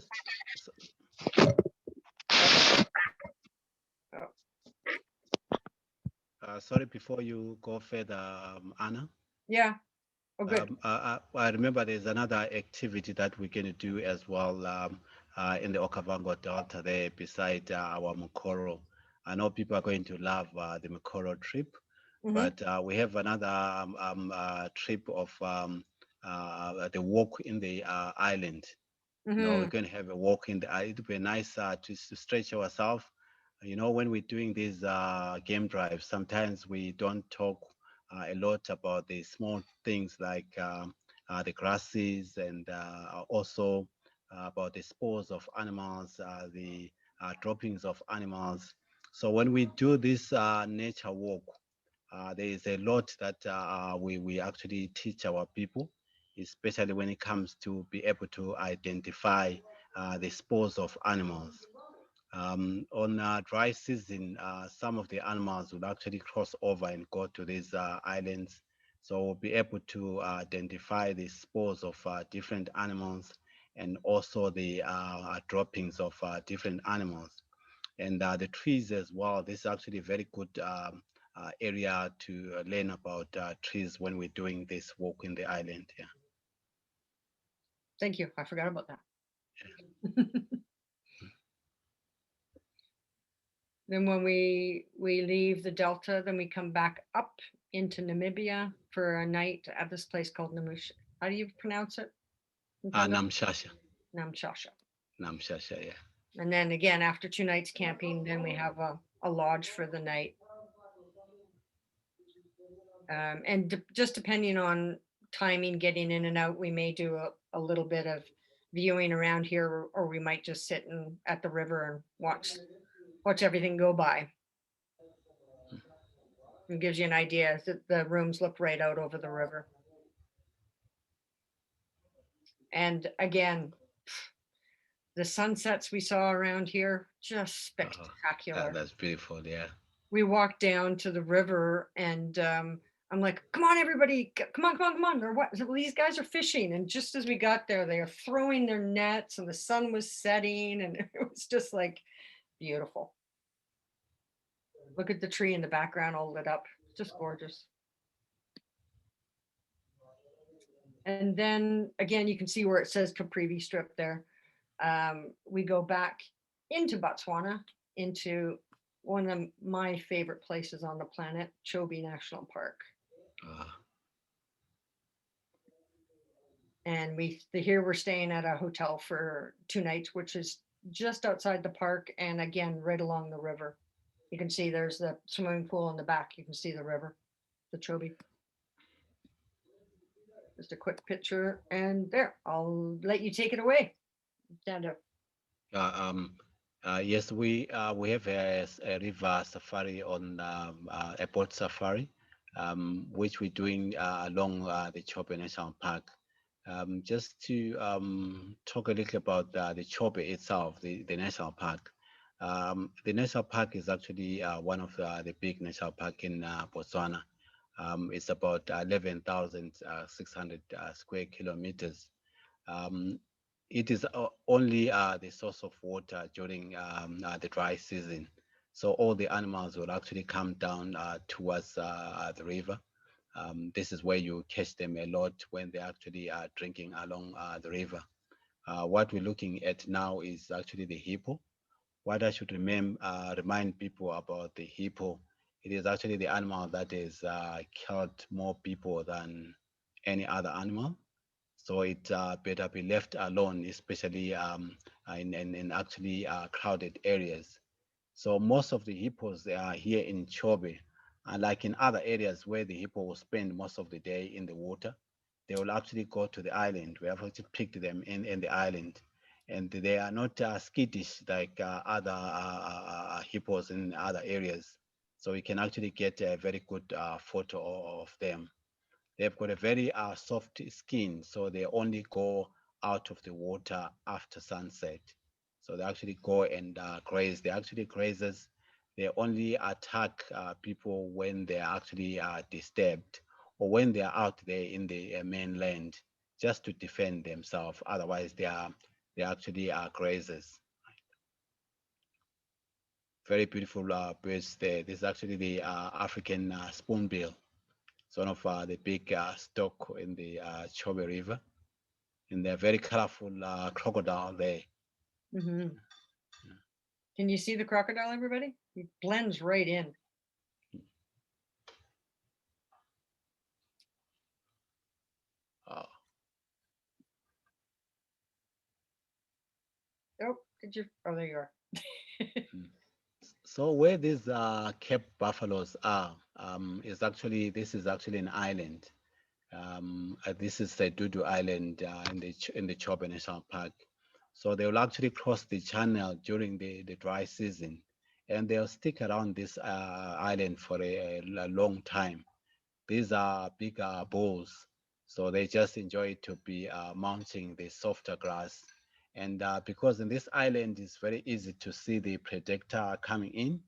S2: Sorry, before you go further, Anna.
S1: Yeah. Oh, good.
S2: I remember there's another activity that we're going to do as well in the Okavango Delta there beside our mokoro. I know people are going to love the mokoro trip, but we have another trip of the walk in the island. You know, we're going to have a walk in the island. It'll be nice to stretch ourselves. You know, when we're doing these game drives, sometimes we don't talk a lot about the small things like the grasses and also about the spores of animals, the droppings of animals. So when we do this nature walk, there is a lot that we actually teach our people, especially when it comes to be able to identify the spores of animals. On dry season, some of the animals will actually cross over and go to these islands. So we'll be able to identify the spores of different animals and also the droppings of different animals. And the trees as well. This is actually a very good area to learn about trees when we're doing this walk in the island. Yeah.
S1: Thank you. I forgot about that. Then when we leave the Delta, then we come back up into Namibia for a night at this place called Namusha. How do you pronounce it?
S2: Namshasha.
S1: Namshasha.
S2: Namshasha, yeah.
S1: And then again, after 2 nights camping, then we have a lodge for the night. And just depending on timing, getting in and out, we may do a little bit of viewing around here, or we might just sit at the river and watch everything go by. It gives you an idea that the rooms look right out over the river. And again, the sunsets we saw around here, just spectacular.
S2: That's beautiful, yeah.
S1: We walked down to the river and I'm like, come on, everybody, come on. Or what? These guys are fishing. And just as we got there, they are throwing their nets and the sun was setting and it was just like beautiful. Look at the tree in the background all lit up. It's just gorgeous. And then again, you can see where it says Caprivi Strip there. We go back into Botswana, into one of my favorite places on the planet, Chobe National Park. And here we're staying at a hotel for 2 nights, which is just outside the park and again right along the river. You can see there's the swimming pool in the back. You can see the river, the Chobe. Just a quick picture, and there, I'll let you take it away. Stand up.
S2: Yes, we have a river safari on a boat safari, which we're doing along the Chobe National Park. Just to talk a little about the Chobe itself, the national park. The national park is actually one of the big national park in Botswana. It's about 11,600 square kilometers. It is only the source of water during the dry season. So all the animals will actually come down towards the river. This is where you catch them a lot when they actually are drinking along the river. What we're looking at now is actually the hippo. What I should remind people about the hippo, it is actually the animal that has killed more people than any other animal. So it better be left alone, especially in actually crowded areas. So most of the hippos they are here in Chobe, like in other areas where the hippo will spend most of the day in the water, they will actually go to the island. We have actually picked them in the island, and they are not skittish like other hippos in other areas. So we can actually get a very good photo of them. They've got a very soft skin, so they only go out of the water after sunset. So they actually go and graze. They actually grazes. They only attack people when they are actually disturbed or when they are out there in the mainland just to defend themselves. Otherwise, they actually are grazers. Very beautiful birds there. This is actually the African spoonbill. It's one of the big stock in the Chobe River. And they're very colorful crocodile there.
S1: Mm-hmm. Can you see the crocodile, everybody? It blends right in.
S2: Oh,
S1: Did you? Oh, there you are.
S2: So where these Cape buffaloes are, this is actually an island. This is the Dudu Island in the Chobe National Park. So they will actually cross the channel during the dry season, and they'll stick around this island for a long time. These are bigger bulls, so they just enjoy to be mounting the softer grass. And because in this island it's very easy to see the predator coming in,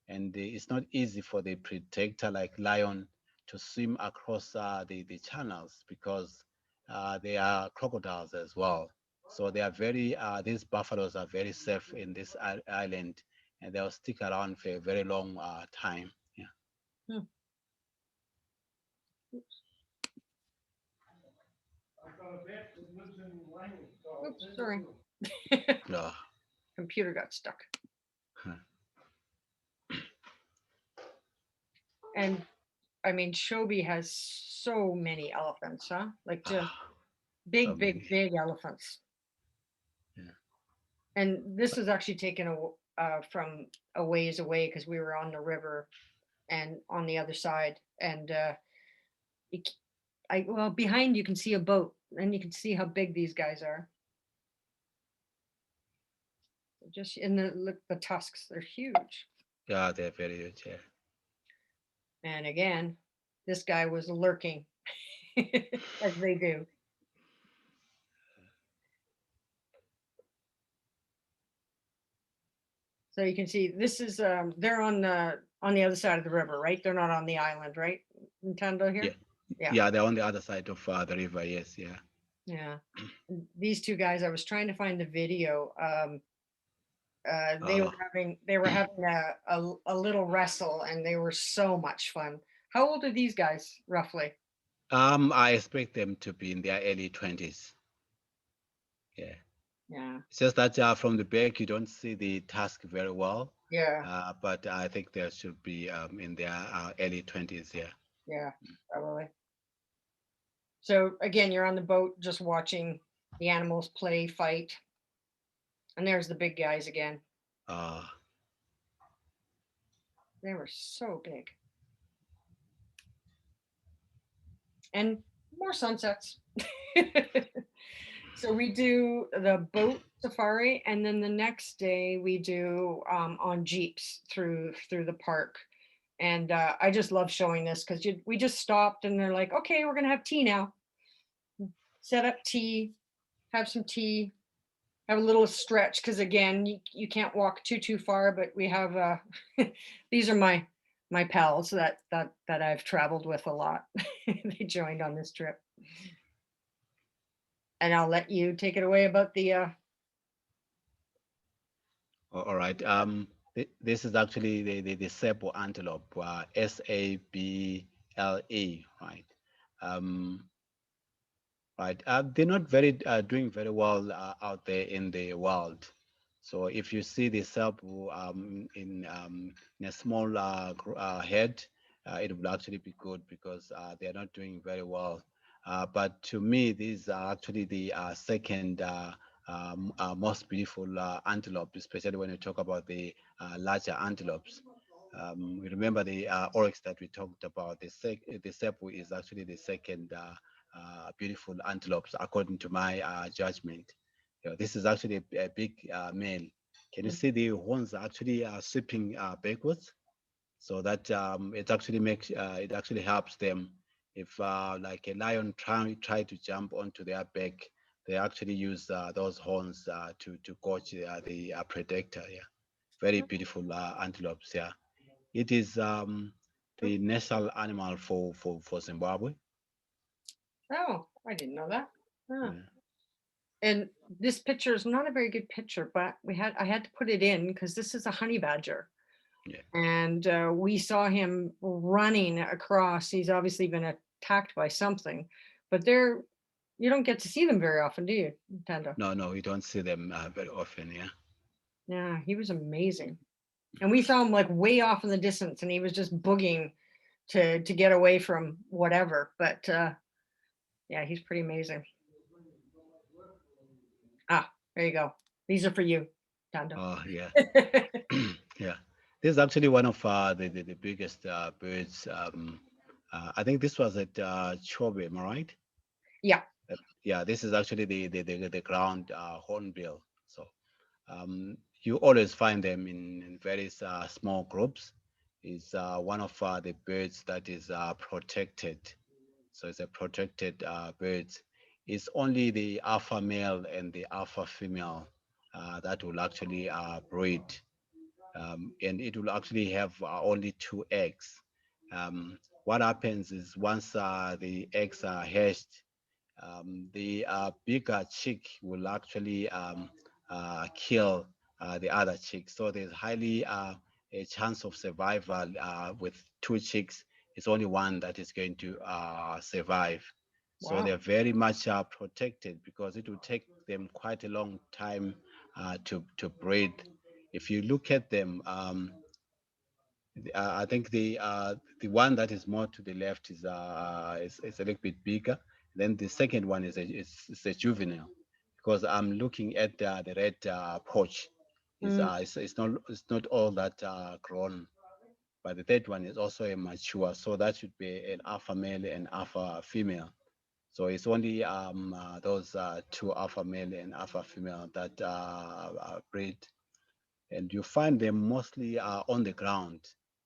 S2: and it's not easy for the predator like lion to swim across the channels because they are crocodiles as well. So they are very, these buffaloes are very safe in this island, and they'll stick around for a very long time. Yeah.
S1: Hmm. Oops, sorry. Computer got stuck.
S2: Huh.
S1: And I mean, Chobe has so many elephants, huh? Like just big, big, big elephants.
S2: Yeah.
S1: And this is actually taken from a ways away because we were on the river and on the other side. And well, behind you can see a boat, and you can see how big these guys are. Just in the tusks, they're huge.
S2: Yeah, they're very huge. Yeah.
S1: And again, this guy was lurking, as they do. So you can see this is they're on the other side of the river, right? They're not on the island, right? Ntando here.
S2: Yeah, they're on the other side of the river. Yes,
S1: yeah. These two guys, I was trying to find the video. They were having a little wrestle, and they were so much fun. How old are these guys roughly?
S2: I expect them to be in their early 20s. Yeah.
S1: Yeah.
S2: It's just that from the back you don't see the tusk very well.
S1: Yeah.
S2: But I think they should be in their early 20s. Yeah.
S1: Yeah. Probably. So again, you're on the boat just watching the animals play, fight. And there's the big guys again. They were so big. And more sunsets. So we do the boat safari, and then the next day we do on jeeps through the park. And I just love showing this because we just stopped and they're like, okay, we're gonna have tea now. Set up tea, have some tea, have a little stretch because again, you can't walk too far. But we have these are my pals that I've traveled with a lot. They joined on this trip. And I'll let you take it away about the
S2: All right. This is actually the Sable antelope, Sable, right? Um, right. They're not very doing very well out there in the wild. So if you see the Sable in a small head, it will actually be good because they are not doing very well. But to me, these are actually the second most beautiful antelope, especially when you talk about the larger antelopes. We remember the oryx that we talked about. The Sepu is actually the second beautiful antelopes, according to my judgment. This is actually a big male. Can you see the horns actually sweeping backwards? So that it actually helps them if like a lion try to jump onto their back, they actually use those horns to catch the predator. Yeah, very beautiful antelopes. Yeah, it is the national animal for Zimbabwe.
S1: Oh, I didn't know that. Huh.
S2: Yeah.
S1: And this picture is not a very good picture, but I had to put it in because this is a honey badger.
S2: Yeah.
S1: And we saw him running across. He's obviously been attacked by something, but you don't get to see them very often, do you, Ntando?
S2: No, you don't see them very often. Yeah.
S1: Yeah, he was amazing. And we saw him like way off in the distance, and he was just boogieing to get away from whatever. But yeah, he's pretty amazing. Ah, there you go. These are for you, Ntando.
S2: Oh, yeah. Yeah. This is actually one of the biggest birds. I think this was at Chobe, am I right?
S1: Yeah.
S2: Yeah, this is actually the ground hornbill. So you always find them in various small groups. It's one of the birds that is protected. So it's a protected bird. It's only the alpha male and the alpha female that will actually breed, and it will actually have only two eggs. What happens is once the eggs are hatched, the bigger chick will actually kill the other chick. So there's highly a chance of survival with two chicks. It's only one that is going to survive. So
S1: Wow.
S2: they're very much protected because it will take them quite a long time to breed. If you look at them, I think the one that is more to the left is a little bit bigger. Then the second one is a juvenile, because I'm looking at the red pouch.
S1: Mm.
S2: It's not all that grown, but the third one is also a mature. So that should be an alpha male and alpha female. So it's only those two alpha male and alpha female that breed, and you find them mostly on the ground.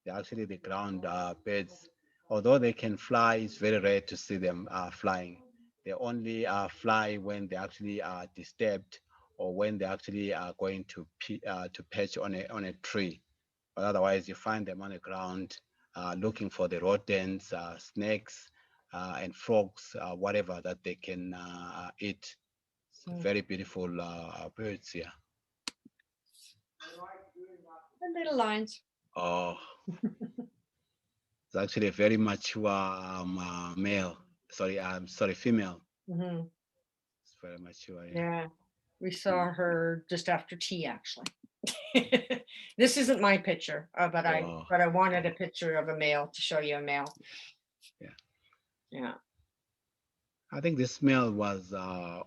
S2: They're actually the ground birds. Although they can fly, it's very rare to see them flying. They only fly when they actually are disturbed or when they actually are going to perch on a tree. But otherwise, you find them on the ground looking for the rodents, snakes, and frogs, whatever that they can eat. It's very beautiful birds here.
S1: The little lines.
S2: Oh, it's actually a very mature male. Sorry, I'm sorry, female.
S1: Hmm.
S2: It's very mature. Yeah.
S1: Yeah, we saw her just after tea, actually. This isn't my picture, but
S2: Wow.
S1: I wanted a picture of a male to show you a male.
S2: Yeah.
S1: Yeah.
S2: I think this male was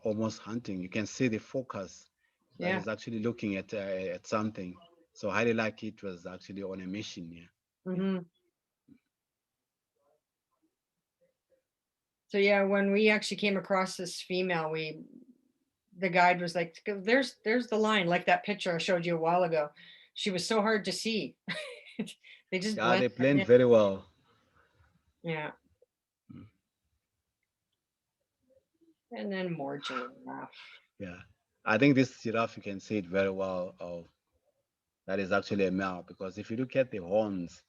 S2: almost hunting. You can see the focus that
S1: Yeah.
S2: is actually looking at something. So highly like it was actually on a mission. Yeah.
S1: Hmm. So yeah, when we actually came across this female, the guide was like, there's the line, like that picture I showed you a while ago. She was so hard to see. They just
S2: Yeah,
S1: blend
S2: they
S1: right
S2: blend
S1: in.
S2: very well.
S1: Yeah.
S2: Mm.
S1: And then more giraffe.
S2: Yeah. I think this giraffe, you can see it very well. Oh, that is actually a male because if you look at the horns,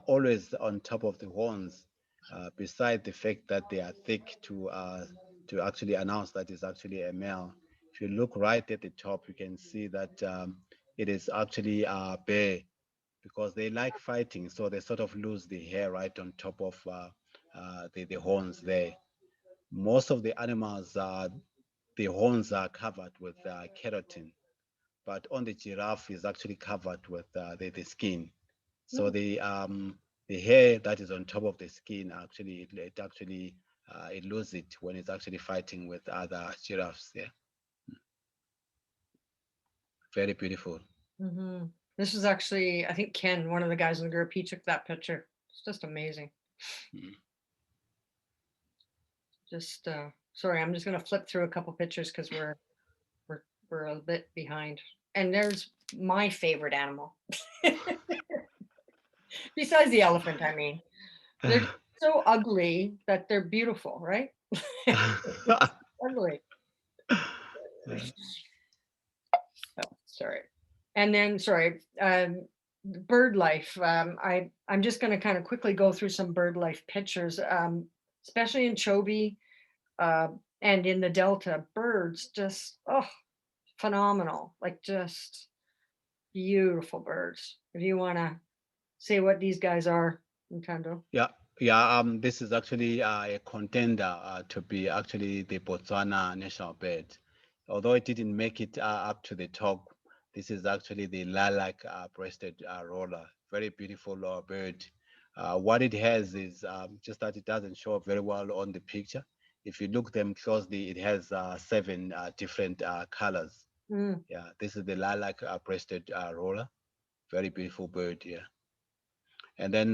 S2: always on top of the horns, beside the fact that they are thick to actually announce that it's actually a male. If you look right at the top, you can see that it is actually bare because they like fighting, so they sort of lose the hair right on top of the horns there. Most of the animals, the horns are covered with keratin, but on the giraffe is actually covered with the skin. So
S1: Hmm.
S2: the hair that is on top of the skin actually it actually it loses it when it's actually fighting with other giraffes. Yeah, very beautiful.
S1: Hmm. This was actually, I think Ken, one of the guys in the group, he took that picture. It's just amazing.
S2: Mm.
S1: Just sorry, I'm just gonna flip through a couple pictures because we're we're a bit behind. And there's my favorite animal. Besides the elephant, I mean. They're so ugly that they're beautiful, right? Ugly. Oh, sorry. And then, sorry, bird life. I'm just going to kind of quickly go through some bird life pictures, especially in Chobe uh, and in the Delta. Birds just, oh, phenomenal. Like just beautiful birds. If you want to say what these guys are, Nintendo.
S2: Yeah, yeah. This is actually a contender to be actually the Botswana national bird. Although it didn't make it up to the top, this is actually the lilac-breasted roller. Very beautiful bird. What it has is just that it doesn't show up very well on the picture. If you look them closely, it has seven different colors.
S1: Mm.
S2: Yeah, this is the lilac-breasted roller. Very beautiful bird. Yeah. And then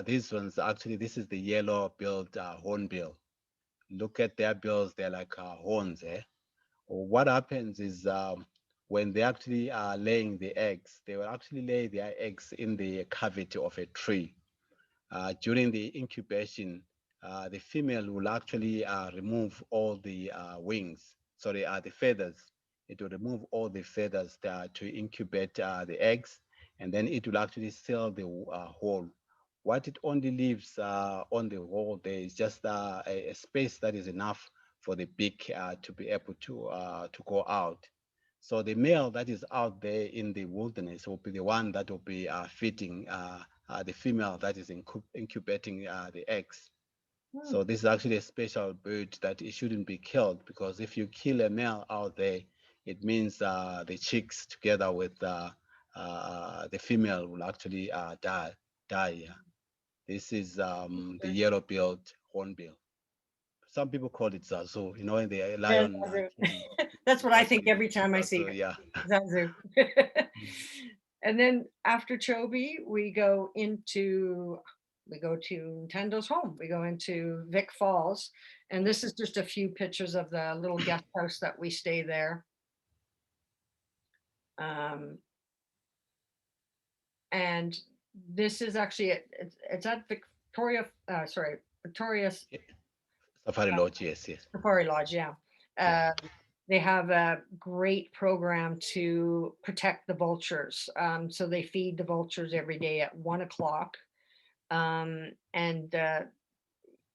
S2: these ones, actually, this is the yellow-billed hornbill. Look at their bills, they're like horns. What happens is when they actually are laying the eggs, they will actually lay their eggs in the cavity of a tree. During the incubation, the female will actually remove all the wings, sorry, the feathers. It will remove all the feathers to incubate the eggs, and then it will actually seal the hole. What it only leaves on the hole there is just a space that is enough for the beak to be able to go out. So the male that is out there in the wilderness will be the one that will be feeding the female that is incubating the eggs.
S1: Mm.
S2: So this is actually a special bird that it shouldn't be killed because if you kill a male out there, it means the chicks together with the female will actually die. Yeah. This is the yellow-billed hornbill. Some people call it zazu. You know, in the
S1: Yeah,
S2: lion
S1: Zazu.
S2: king,
S1: That's what I
S2: that's
S1: think every time I see
S2: zazu. Yeah.
S1: Zazu. And then after Chobe, we go to Ntando's home. We go into Vic Falls, and this is just a few pictures of the little guest house that we stay there. And this is actually it's at Victoria's
S2: Safari Lodge. Yes, yes.
S1: Safari Lodge. Yeah.
S2: Yeah.
S1: They have a great program to protect the vultures. So they feed the vultures every day at 1 o'clock. And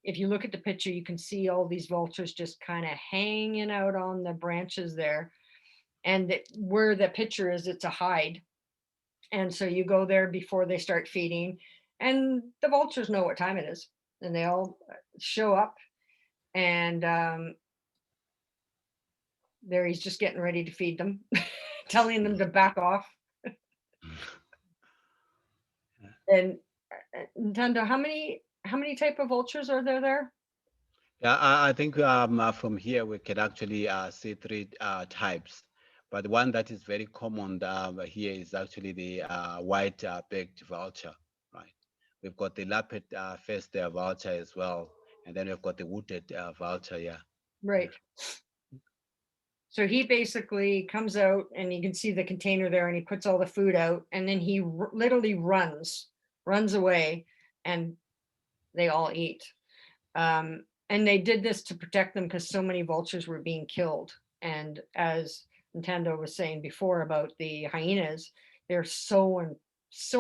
S1: if you look at the picture, you can see all these vultures just kind of hanging out on the branches there. And where the picture is, it's a hide. And so you go there before they start feeding, and the vultures know what time it is, and they all show up, and there he's just getting ready to feed them, telling them to back off. And Ntando, how many type of vultures are there?
S2: Yeah, I think from here we can actually see three types. But one that is very common here is actually the white-backed vulture, right? We've got the lappet-faced vulture as well, and then we've got the wooded vulture, yeah.
S1: Right. So he basically comes out, and you can see the container there, and he puts all the food out, and then he literally runs away, and they all eat. And they did this to protect them because so many vultures were being killed. And as Ntando was saying before about the hyenas, they're so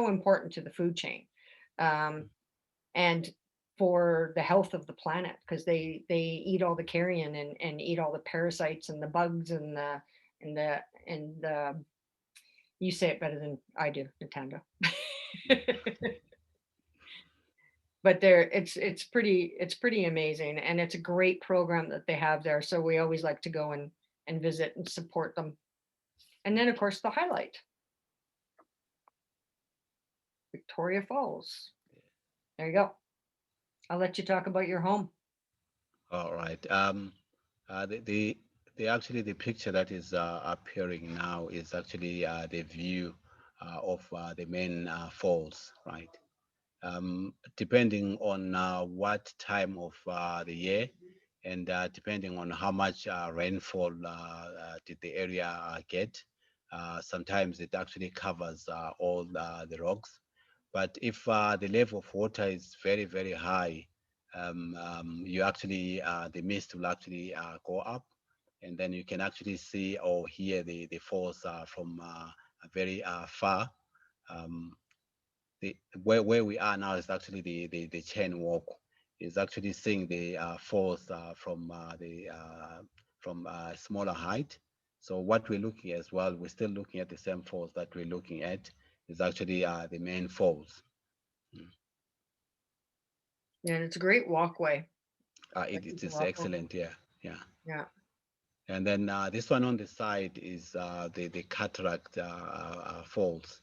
S1: important to the food chain, and for the health of the planet, because they eat all the carrion and eat all the parasites and the bugs and the you say it better than I do, Ntando. But it's pretty amazing, and it's a great program that they have there. So we always like to go and visit and support them. And then of course the highlight, Victoria Falls. There you go. I'll let you talk about your home.
S2: All right. The actually the picture that is appearing now is actually the view of the main falls, right? Depending on what time of the year, and depending on how much rainfall did the area get, sometimes it actually covers all the rocks. But if the level of water is very, very high, you actually, the mist will actually go up, and then you can actually see or hear the falls from very far. Um, where we are now is actually the chain walk is actually seeing the falls from smaller height. So what we're looking at as well, we're still looking at the same falls that we're looking at is actually the main falls.
S1: Yeah, and it's a great walkway.
S2: It is excellent, yeah, yeah.
S1: Yeah.
S2: And then this one on the side is the cataract falls.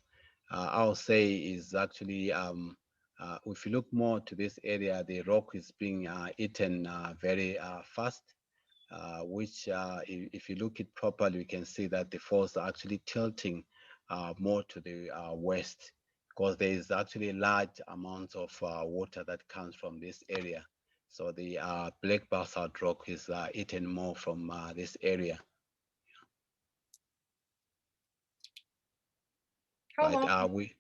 S2: I'll say is actually, if you look more to this area, the rock is being eaten very fast, which if you look it properly, you can see that the falls are actually tilting more to the west, because there is actually large amounts of water that comes from this area. So the black basalt rock is eaten more from this area.
S1: How
S2: Right?
S1: long?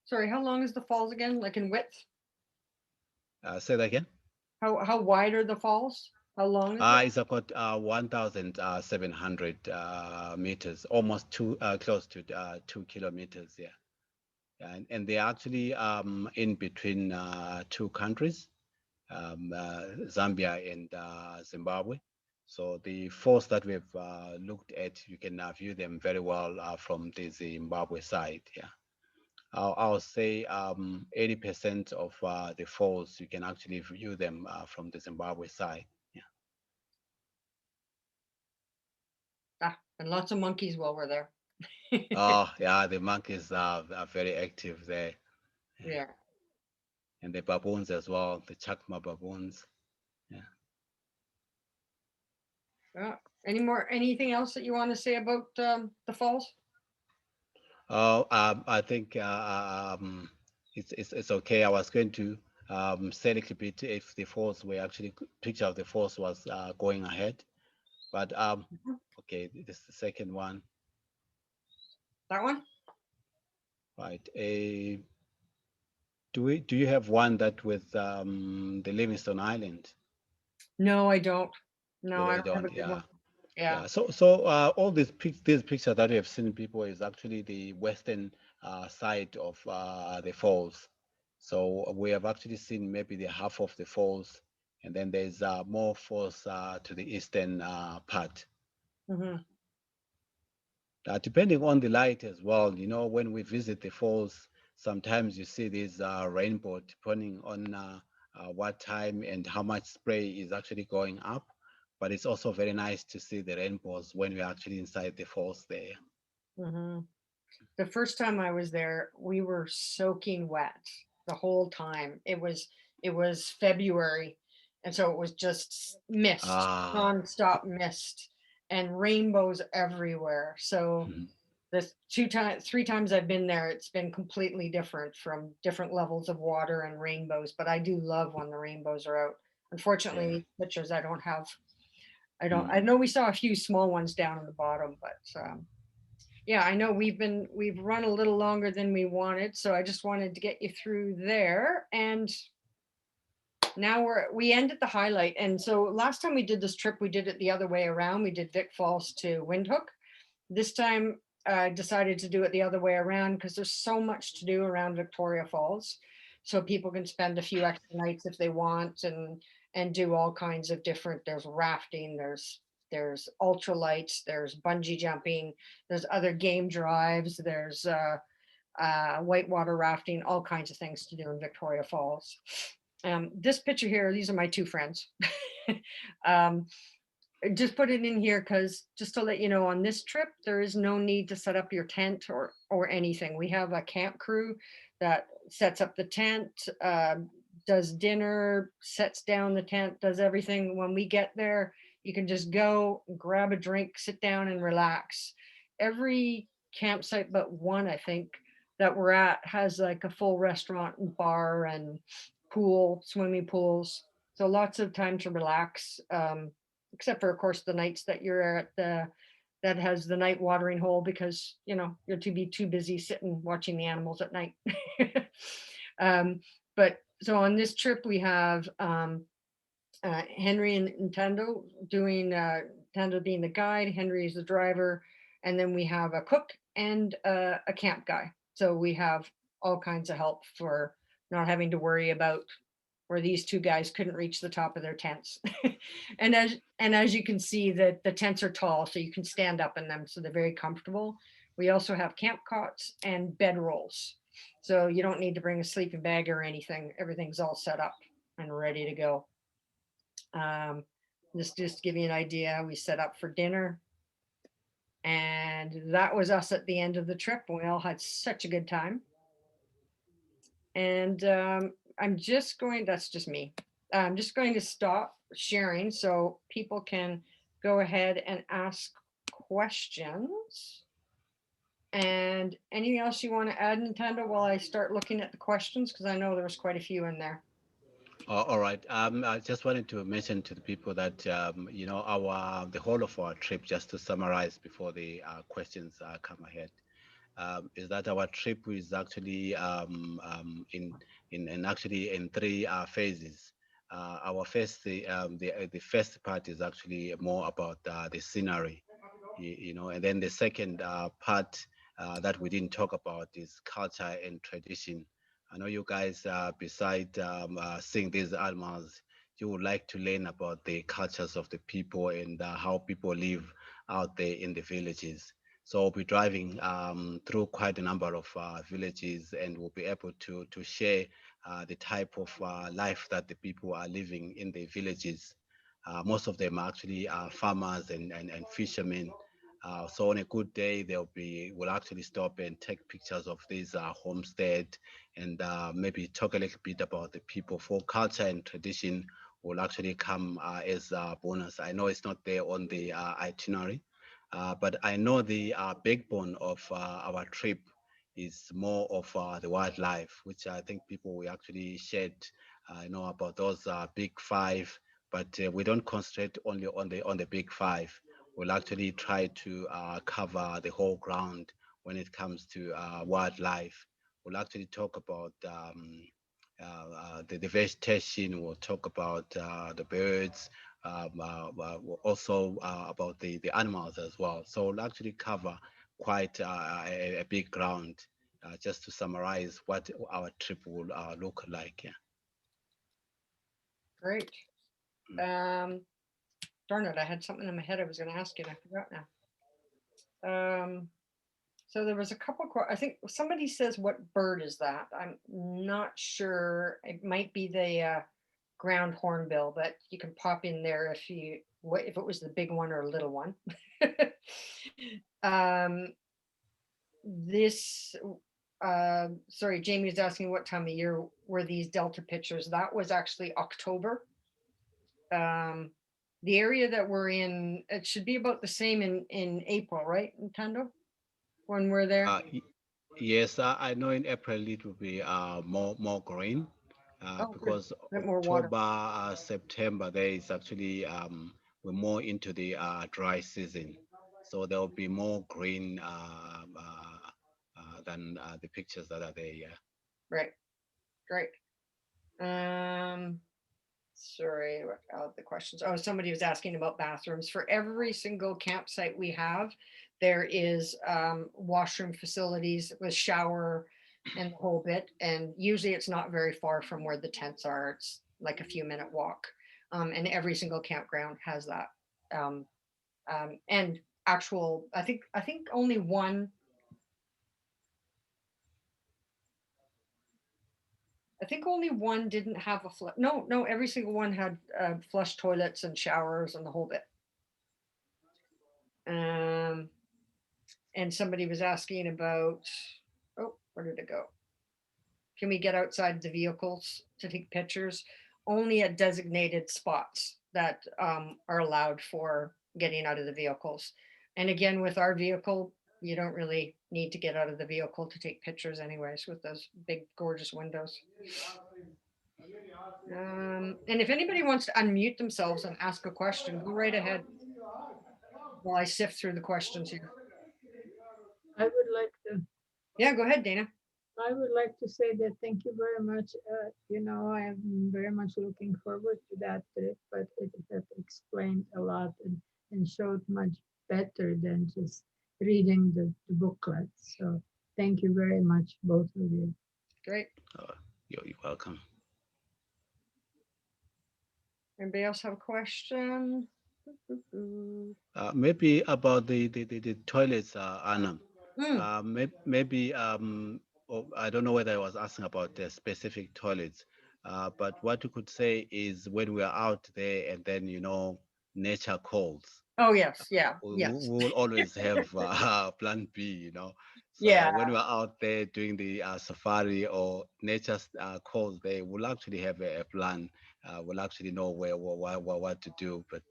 S1: Sorry, how long is the falls again? Like in width?
S2: Say that again.
S1: How wide are the falls? How long is it?
S2: It's about 1,700 meters, almost close to 2 kilometers. Yeah, and they're actually in between two countries, Zambia and Zimbabwe. So the falls that we've looked at, you can view them very well from the Zimbabwe side. Yeah. I'll say 80% of the falls you can actually view them from the Zimbabwe side. Yeah.
S1: And lots of monkeys while we're there.
S2: Oh yeah, the monkeys are very active there.
S1: Yeah.
S2: And the baboons as well, the chakma baboons. Yeah.
S1: Anything else that you want to say about the falls?
S2: Oh, I think it's okay. I was going to say a little bit if the falls were actually picture of the falls was going ahead, but okay, this is the second one.
S1: That one?
S2: Right. Do you have one that with the Livingston Island?
S1: No, I don't. No, I
S2: You
S1: don't have a
S2: don't.
S1: good
S2: Yeah.
S1: one. Yeah.
S2: Yeah. So all these pictures that we have seen people is actually the western side of the falls. So we have actually seen maybe the half of the falls, and then there's more falls to the eastern part.
S1: Mm-hmm.
S2: Depending on the light as well, when we visit the falls, sometimes you see these rainbow depending on what time and how much spray is actually going up. But it's also very nice to see the rainbows when we're actually inside the falls there.
S1: Mhm. The first time I was there, we were soaking wet the whole time. It was February, and so it was just mist,
S2: Ah,
S1: nonstop mist, and rainbows everywhere. So
S2: mhm.
S1: the 3 times I've been there, it's been completely different from different levels of water and rainbows. But I do love when the rainbows are out.
S2: Yeah.
S1: Unfortunately, pictures I don't have. I don't. I
S2: Mm.
S1: know we saw a few small ones down at the bottom, but yeah, I know we've run a little longer than we wanted, so I just wanted to get you through there. And now we ended the highlight. And so last time we did this trip, we did it the other way around. We did Vic Falls to Windhoek. This time I decided to do it the other way around because there's so much to do around Victoria Falls. So people can spend a few extra nights if they want, and do all kinds of different, there's rafting, there's ultralights, there's bungee jumping, there's other game drives, there's whitewater rafting, all kinds of things to do in Victoria Falls. This picture here, these are my two friends. um, just put it in here because just to let you know, on this trip there is no need to set up your tent or anything. We have a camp crew that sets up the tent, does dinner, sets down the tent, does everything. When we get there, you can just go grab a drink, sit down and relax. Every campsite but one, I think, that we're at has like a full restaurant and bar and pool, swimming pools, so lots of time to relax. Except for of course the nights that you're at the that has the night watering hole, because you're too busy sitting watching the animals at night. um, but so on this trip we have Henry and Ntando doing, Ntando being the guide, Henry is the driver, and then we have a cook and a camp guy. So we have all kinds of help for not having to worry about where these two guys couldn't reach the top of their tents. and as you can see, that the tents are tall, so you can stand up in them, so they're very comfortable. We also have camp cots and bed rolls, so you don't need to bring a sleeping bag or anything. Everything's all set up and ready to go. Just to give you an idea, we set up for dinner, and that was us at the end of the trip. We all had such a good time. And that's just me. I'm just going to stop sharing so people can go ahead and ask questions. And anything else you want to add, Nintendo, while I start looking at the questions? Because I know there's quite a few in there.
S2: All right. I just wanted to mention to the people that our the whole of our trip, just to summarize before the questions come ahead, is that our trip is actually actually in three phases. Our first the first part is actually more about the scenery, and then the second part that we didn't talk about is culture and tradition. I know you guys, beside seeing these animals, you would like to learn about the cultures of the people and how people live out there in the villages. So we'll be driving through quite a number of villages, and we'll be able to share the type of life that the people are living in the villages. Most of them are actually farmers and fishermen. So on a good day, we'll actually stop and take pictures of this homestead, and maybe talk a little bit about the people. For culture and tradition will actually come as a bonus. I know it's not there on the itinerary, but I know the backbone of our trip is more of the wildlife, which I think people will actually shed, about those big five, but we don't concentrate only on the big five. We'll actually try to cover the whole ground when it comes to wildlife. We'll actually talk about the vegetation. We'll talk about the birds, also about the animals as well. So we'll actually cover quite a big ground. Just to summarize what our trip will look like. Yeah.
S1: Great. Darn it, I had something in my head I was going to ask you and I forgot now. So there was a couple, I think somebody says, what bird is that? I'm not sure. It might be the ground hornbill, but you can pop in there if if it was the big one or a little one. This, sorry, Jamie was asking what time of year were these Delta pictures. That was actually October. The area that we're in, it should be about the same in April, right, Ntando? When we're there?
S2: Yes, I know in April it will be more green
S1: Oh, good.
S2: because
S1: Bit more water.
S2: October, September, there is actually we're more into the dry season. So there will be more green than the pictures that are there. Yeah.
S1: Right. Great. Sorry, what are the questions? Oh, somebody was asking about bathrooms. For every single campsite we have, there is washroom facilities with shower and the whole bit. And usually it's not very far from where the tents are. It's like a few minute walk. And every single campground has that. And actual, I think only one. I think only one didn't have a flush. No, every single one had flush toilets and showers and the whole bit. And somebody was asking about, oh, where did it go? Can we get outside the vehicles to take pictures? Only at designated spots that are allowed for getting out of the vehicles. And again, with our vehicle, you don't really need to get out of the vehicle to take pictures anyways with those big, gorgeous windows. And if anybody wants to unmute themselves and ask a question, go right ahead while I sift through the questions here.
S4: I would like to.
S1: Yeah, go ahead, Dana.
S4: I would like to say that thank you very much. I am very much looking forward to that trip, but it has explained a lot and showed much better than just reading the booklet. So thank you very much, both of you.
S1: Great.
S2: You're welcome.
S1: Anybody else have a question?
S2: Maybe about the toilets, Anna. Maybe I don't know whether I was asking about the specific toilets, but what you could say is when we are out there and then nature calls.
S1: Oh yes, yeah,
S2: We
S1: yes.
S2: will always have plan B. So
S1: yeah.
S2: When we're out there doing the safari or nature calls, they will actually have a plan. We'll actually know what to do, but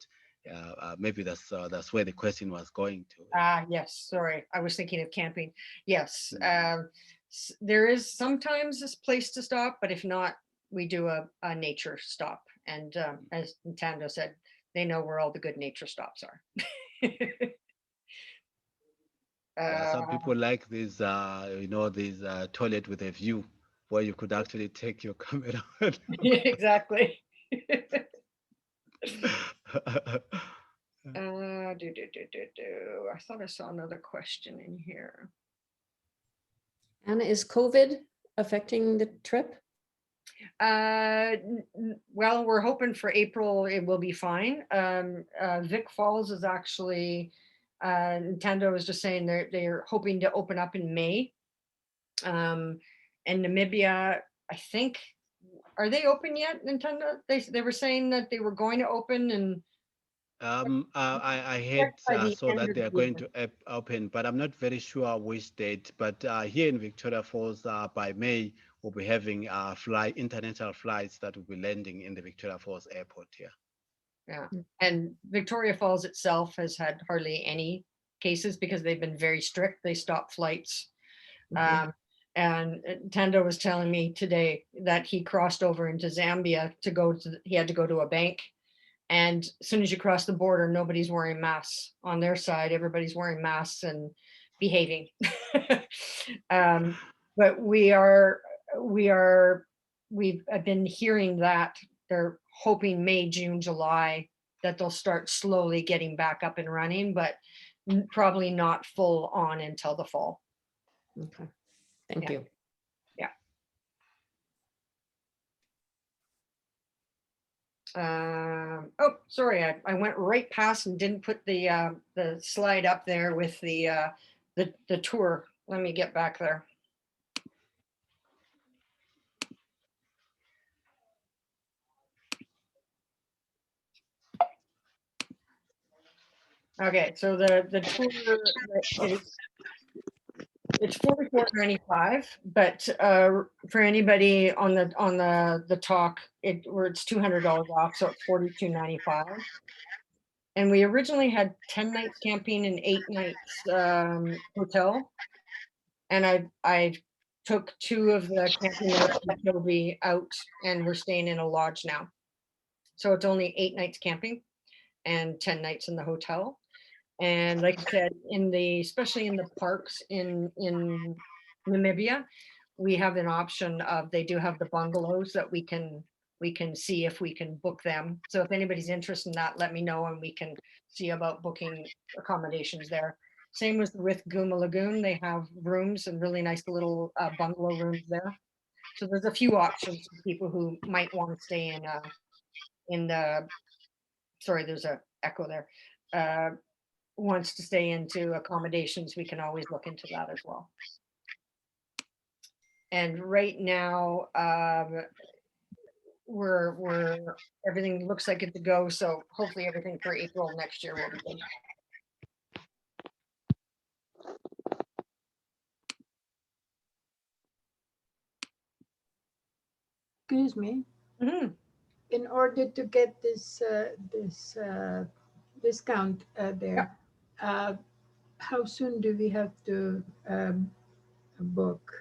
S2: maybe that's where the question was going to.
S1: Yes, sorry, I was thinking of camping. Yes, there is sometimes this place to stop, but if not, we do a nature stop. And as Ntando said, they know where all the good nature stops are.
S2: Some people like these, these toilet with a view where you could actually take your camera.
S1: Yeah, exactly. I thought I saw another question in here.
S5: Anna, is COVID affecting the trip?
S1: Well, we're hoping for April it will be fine. Vic Falls is actually, Ntando was just saying they're hoping to open up in May. And Namibia, I think, are they open yet, Ntando? They were saying that they were going to open, and
S2: I heard so that they are going to open, but I'm not very sure which date. But here in Victoria Falls, by May, we'll be having international flights that will be landing in the Victoria Falls airport here.
S1: Yeah, and Victoria Falls itself has had hardly any cases because they've been very strict. They stopped flights. And Ntando was telling me today that he crossed over into Zambia he had to go to a bank. And as soon as you cross the border, nobody's wearing masks on their side. Everybody's wearing masks and behaving. But I've been hearing that they're hoping May, June, July, that they'll start slowly getting back up and running, but probably not full on until the fall.
S5: Okay, thank you.
S1: Yeah. Oh, sorry, I went right past and didn't put the slide up there with the the tour. Let me get back there. Okay, so the tour it's $44.95, but for anybody on the talk, it's $200 off, so it's $42.95. And we originally had 10 nights camping and 8 nights hotel. And I took 2 of the camping nights from Chobe out, and we're staying in a lodge now. So it's only 8 nights camping and 10 nights in the hotel. And like I said, especially in the parks in Namibia, we have an option of, they do have the bungalows that we can see if we can book them. So if anybody's interested in that, let me know and we can see about booking accommodations there. Same with Guma Lagoon. They have rooms and really nice little bungalow rooms there. So there's a few options for people who might want to stay in the, sorry, there's a echo there. Wants to stay into accommodations, we can always look into that as well. And right now, everything looks like it's a go. So hopefully everything for April next year will be good.
S4: Excuse me.
S1: Mm-hmm.
S4: In order to get this discount there, how soon do we have to book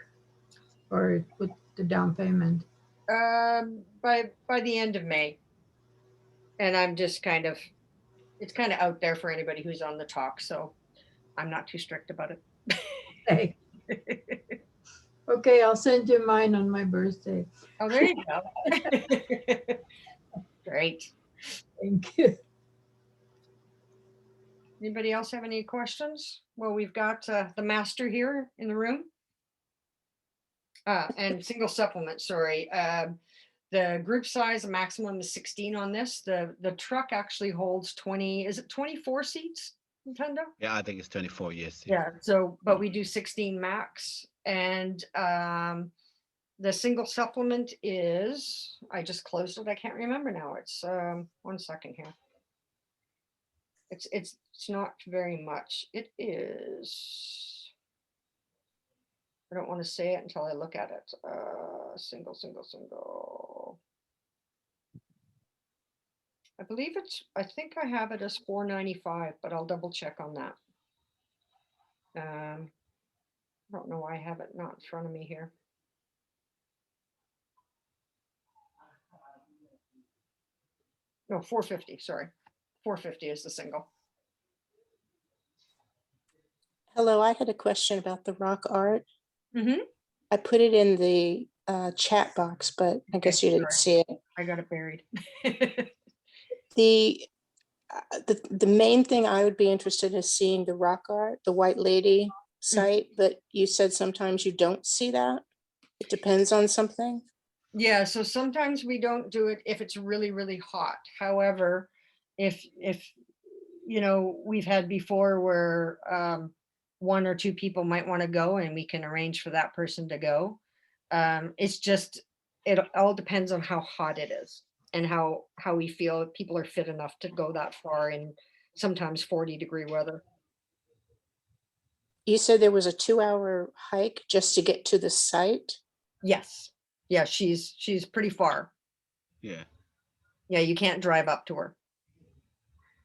S4: or put the down payment?
S1: By the end of May. And I'm just it's kind of out there for anybody who's on the talk, so I'm not too strict about it.
S4: Okay. Okay, I'll send you mine on my birthday.
S1: Oh, there you go. Great.
S4: Thank you.
S1: Anybody else have any questions? Well, we've got the master here in the room. And single supplement, sorry. The group size, a maximum is 16 on this. The truck actually holds 20, is it 24 seats, Ntando?
S2: Yeah, I think it's 24, yes.
S1: Yeah, so, but we do 16 max. And the single supplement is, I just closed it, I can't remember now. It's 1 second here. It's not very much. It is, I don't want to say it until I look at it. Single. I believe I think I have it as $4.95, but I'll double check on that. I don't know why I have it not in front of me here. No, $4.50, sorry. $4.50 is the single.
S6: Hello, I had a question about the rock art.
S1: Mm-hmm.
S6: I put it in the chat box, but I guess you didn't see it.
S1: I got it buried.
S6: The main thing I would be interested in is seeing the rock art, the White Lady site, but you said sometimes you don't see that. It depends on something.
S1: Yeah, so sometimes we don't do it if it's really, really hot. However, if you know, we've had before where 1 or 2 people might want to go and we can arrange for that person to go. It's just, it all depends on how hot it is and how we feel people are fit enough to go that far in sometimes 40-degree weather.
S6: You said there was a 2-hour hike just to get to the site?
S1: Yes. Yeah, she's pretty far.
S2: Yeah.
S1: Yeah, you can't drive up to her.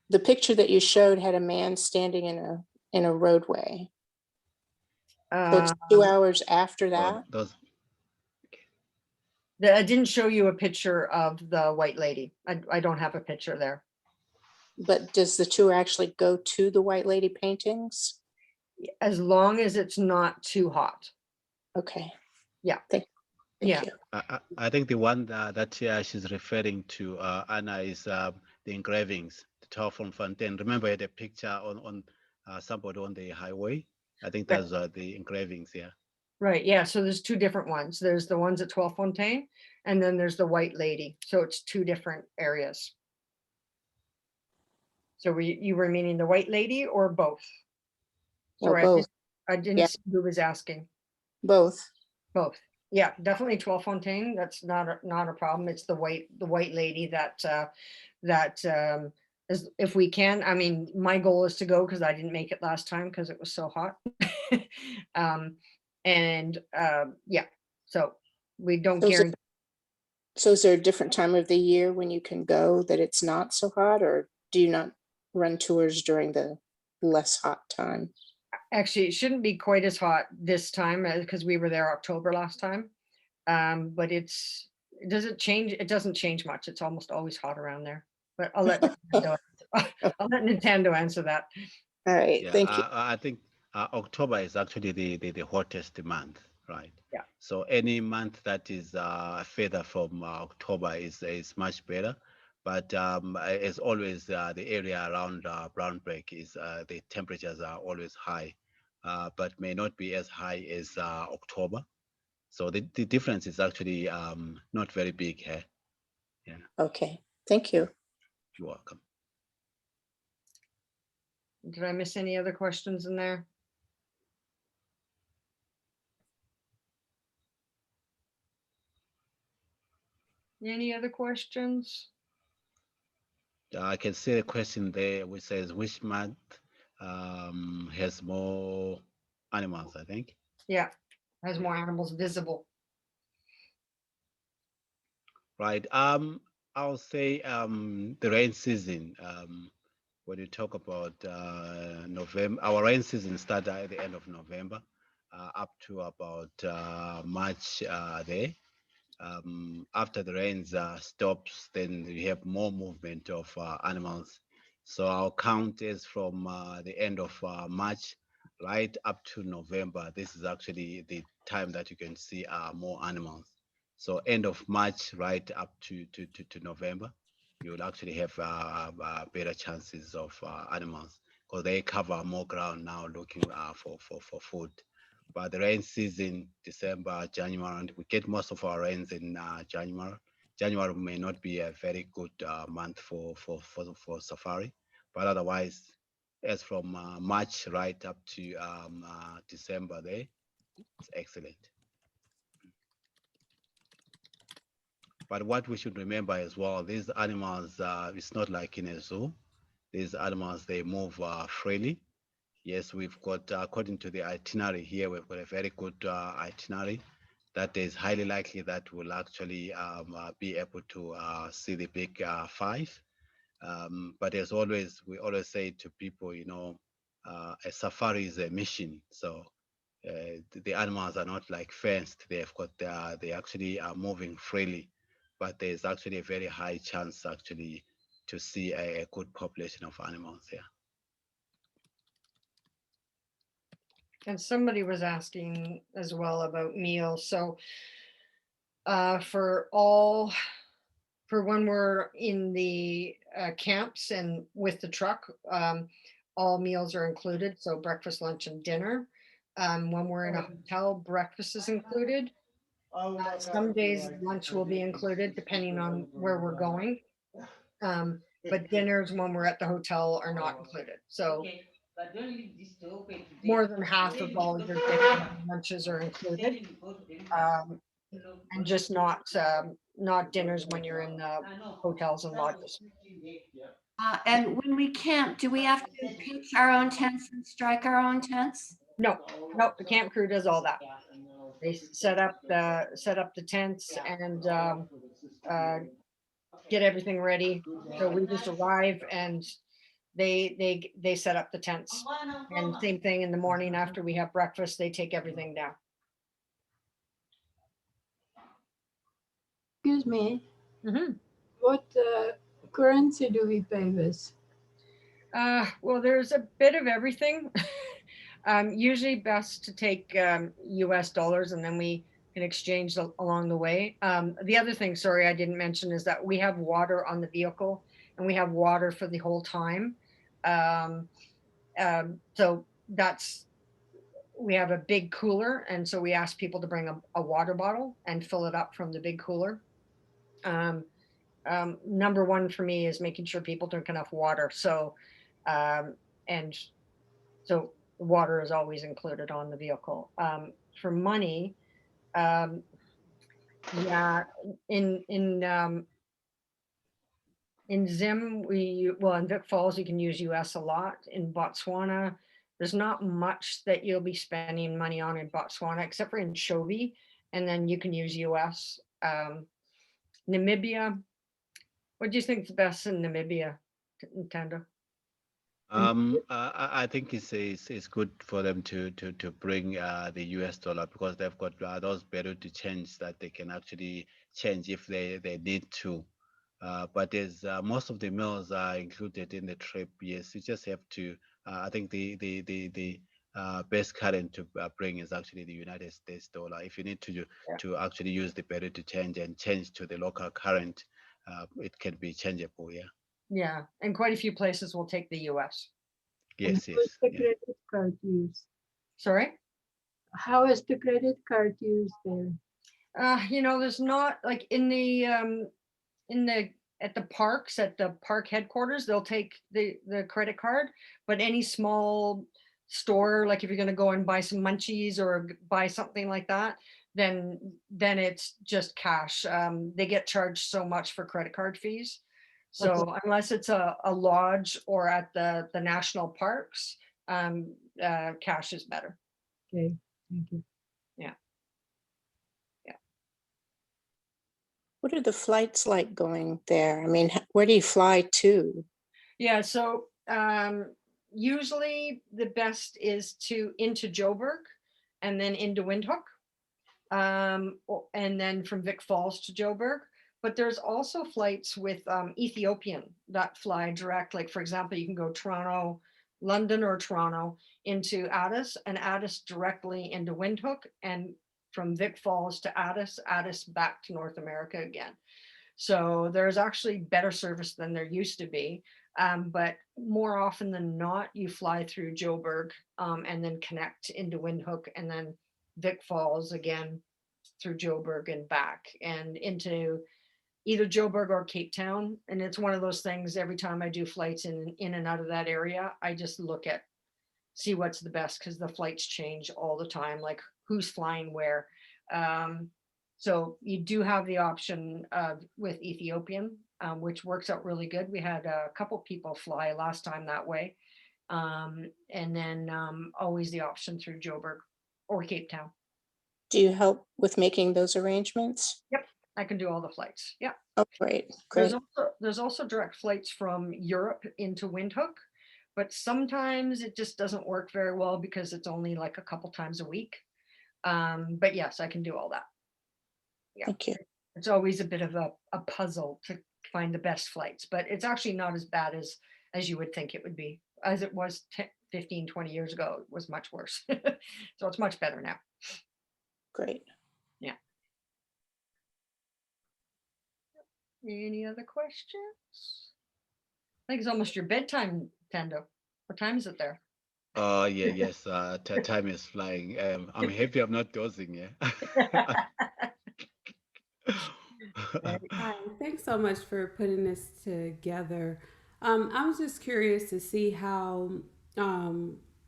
S6: The picture that you showed had a man standing in a roadway. So it's 2 hours after that?
S1: I didn't show you a picture of the White Lady. I don't have a picture there.
S6: But does the tour actually go to the White Lady paintings?
S1: As long as it's not too hot.
S6: Okay.
S1: Yeah.
S6: Thank
S1: you.
S2: I think the one that she's referring to, Anna, is the engravings, the Taufontein. Remember, I had a picture on somebody on the highway. I think those are the engravings, yeah.
S1: Right, yeah, so there's 2 different ones. There's the ones at Taufontein, and then there's the White Lady. So it's 2 different areas. So you were meaning the White Lady or both?
S6: Well,
S1: Sorry,
S6: both.
S1: I didn't
S6: Yeah.
S1: see who was asking.
S6: Both.
S1: Both. Yeah, definitely 12 Fontaine. That's not a problem. It's the white lady that is, if we can. I mean, my goal is to go because I didn't make it last time because it was so hot. Yeah, so we don't
S6: So is,
S1: guarantee.
S6: so is there a different time of the year when you can go that it's not so hot, or do you not run tours during the less hot time?
S1: Actually, it shouldn't be quite as hot this time because we were there October last time. But it doesn't change. It doesn't change much. It's almost always hot around there. But I'll let Nintendo, I'll let Nintendo answer that.
S6: All right,
S2: Yeah,
S6: thank you.
S2: I think October is actually the hottest month, right?
S1: Yeah.
S2: So any month that is further from October is much better. But as always, the area around Branburg is the temperatures are always high, but may not be as high as October. So the difference is actually not very big here. Yeah,
S6: Okay, thank you.
S2: you're welcome.
S1: Did I miss any other questions in there? Any other questions?
S2: I can see a question there which says which month has more animals, I think.
S1: Yeah, has more animals visible.
S2: Right. I'll say the rain season. When you talk about November, our rain season starts at the end of November, up to about March there. After the rains stops, then we have more movement of animals. So our count is from the end of March right up to November. This is actually the time that you can see more animals. So end of March right up to November, you will actually have better chances of animals because they cover more ground now looking for food. But the rain season, December, January, and we get most of our rains in January. January may not be a very good month for safari, but otherwise, as from March right up to December, there, it's excellent. But what we should remember as well, these animals, it's not like in a zoo. These animals, they move freely. Yes, we've got, according to the itinerary here, we've got a very good itinerary that is highly likely that we'll actually be able to see the big five. But as always, we always say to people, you know, a safari is a mission. So the animals are not like fenced. They've got, they actually are moving freely, but there's actually a very high chance actually to see a good population of animals here.
S1: And somebody was asking as well about meals. So for when we're in the camps and with the truck, all meals are included. So breakfast, lunch, and dinner. When we're in a hotel, breakfast is included. Some days lunch will be included depending on where we're going. But dinners when we're at the hotel are not included. So more than half of all your dinner and lunches are included. And just not dinners when you're in the hotels and lodges.
S7: And when we camp, do we have to pitch our own tents and strike our own tents?
S1: No, the camp crew does all that. They set up the tents and get everything ready. So we just arrive and they set up the tents. And same thing in the morning after we have breakfast, they take everything down.
S4: Excuse me,
S1: Mm-hmm.
S4: what currency do we pay with?
S1: Well, there's a bit of everything. Usually best to take US dollars and then we can exchange along the way. The other thing, sorry, I didn't mention is that we have water on the vehicle and we have water for the whole time. So we have a big cooler. And so we ask people to bring a water bottle and fill it up from the big cooler. Number one for me is making sure people drink enough water. So, and so water is always included on the vehicle. For money, yeah, in Zim, in Vic Falls, you can use US a lot. In Botswana, there's not much that you'll be spending money on in Botswana, except for in Chobe, and then you can use US. Namibia, what do you think is best in Namibia, Ntando?
S2: I think it's good for them to bring the US dollar, because they've got those barrier to change that they can actually change if they need to. But as most of the meals are included in the trip, yes, you just have to. I think the best current to bring is actually the United States dollar. If you need to actually use the barrier to change and change to the local current, it can be changeable. Yeah.
S1: Yeah, and quite a few places will take the US.
S4: And
S2: Yes.
S4: how
S2: Yes.
S4: is the
S2: Yeah.
S4: credit card used?
S1: Sorry?
S4: How is the credit card used there?
S1: There's not like in the at the parks, at the park headquarters, they'll take the credit card, but any small store, like if you're going to go and buy some munchies or buy something like that, then it's just cash. They get charged so much for credit card fees. So unless it's a lodge or at the national parks, cash is better.
S4: Okay, thank you.
S1: Yeah.
S6: What are the flights like going there? I mean, where do you fly to?
S1: Yeah, so usually the best is into Joburg and then into Windhoek, and then from Vic Falls to Joburg. But there's also flights with Ethiopian that fly direct. Like for example, you can go London or Toronto into Addis, and Addis directly into Windhoek, and from Vic Falls to Addis back to North America again. So there's actually better service than there used to be. But more often than not, you fly through Joburg and then connect into Windhoek, and then Vic Falls again through Joburg and back and into either Joburg or Cape Town. And it's one of those things, every time I do flights in and out of that area, I just see what's the best, because the flights change all the time, like who's flying where. So you do have the option with Ethiopian, which works out really good. We had a couple people fly last time that way. And then always the option through Joburg or Cape Town.
S6: Do you help with making those arrangements?
S1: Yep, I can do all the flights. Yeah.
S6: Oh, great. Great.
S1: There's also direct flights from Europe into Windhoek, but sometimes it just doesn't work very well because it's only like a couple times a week. But yes, I can do all that. Yeah.
S6: Thank you.
S1: It's always a bit of a puzzle to find the best flights, but it's actually not as bad as you would think it would be. As it was 15, 20 years ago, it was much worse. So it's much better now.
S6: Great.
S1: Yeah. Any other questions? I think it's almost your bedtime, Ntando. What time is it there?
S2: Yes. Time is flying. I'm happy I'm not dozing. Yeah.
S8: Hi, thanks so much for putting this together. I was just curious to see how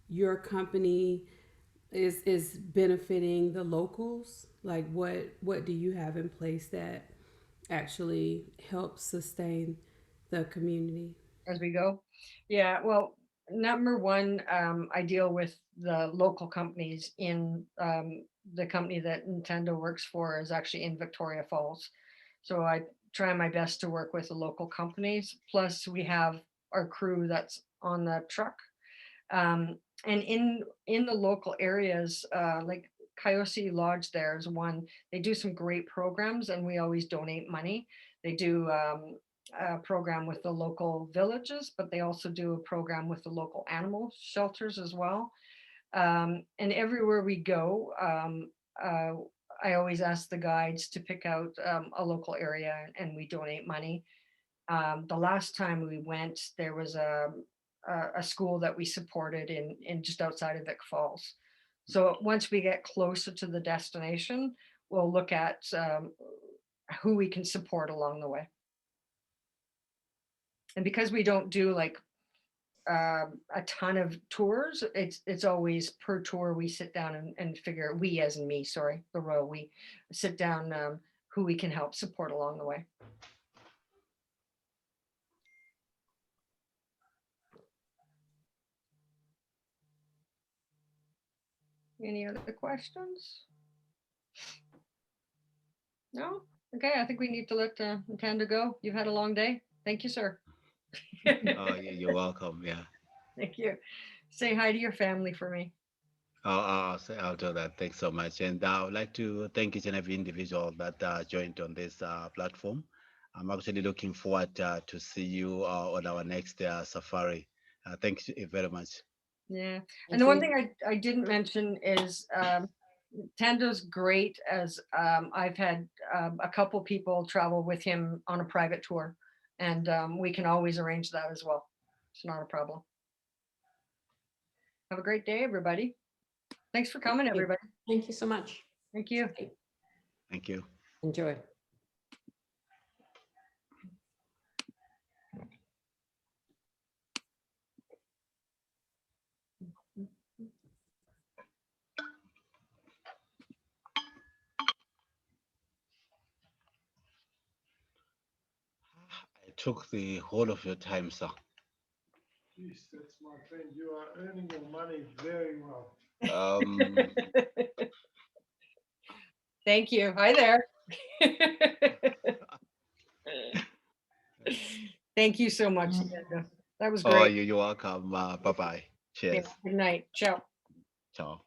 S8: your company is benefiting the locals. Like, what do you have in place that actually helps sustain the community
S1: as we go? Yeah, well, number one, I deal with the local companies in the company that Ntando works for is actually in Victoria Falls. So I try my best to work with the local companies. Plus we have our crew that's on the truck. And in the local areas, like Coyote Lodge, there's one, they do some great programs and we always donate money. They do a program with the local villages, but they also do a program with the local animal shelters as well. And everywhere we go, I always ask the guides to pick out a local area and we donate money. The last time we went, there was a school that we supported in just outside of Vic Falls. So once we get closer to the destination, we'll look at who we can support along the way. And because we don't do like a ton of tours. It's always per tour we sit down and figure, we as in me, sorry, the row, we sit down who we can help support along the way. Any other questions? No? Okay, I think we need to let Ntando go. You've had a long day. Thank you, sir.
S2: Oh, you're welcome. Yeah.
S1: Thank you. Say hi to your family for me.
S2: I'll do that. Thanks so much. And I would like to thank each and every individual that joined on this platform. I'm actually looking forward to see you on our next safari. Thank you very much.
S1: Yeah.
S5: Thank
S1: And the one
S5: you.
S1: thing I didn't mention is Tando's great, as I've had a couple people travel with him on a private tour, and we can always arrange that as well. It's not a problem. Have a great day, everybody. Thanks for coming,
S5: Thank you.
S1: everybody.
S5: Thank you so much.
S1: Thank you.
S2: Thank you.
S5: Enjoy.
S2: I took the whole of your time, sir.
S9: Jeez, that's my friend. You are earning your money very well.
S1: Thank you. Hi there. Thank you so much, Tando. That was
S2: Oh,
S1: great.
S2: you're welcome. Bye-bye.
S1: Yeah,
S2: Cheers.
S1: good night. Ciao.
S2: Ciao.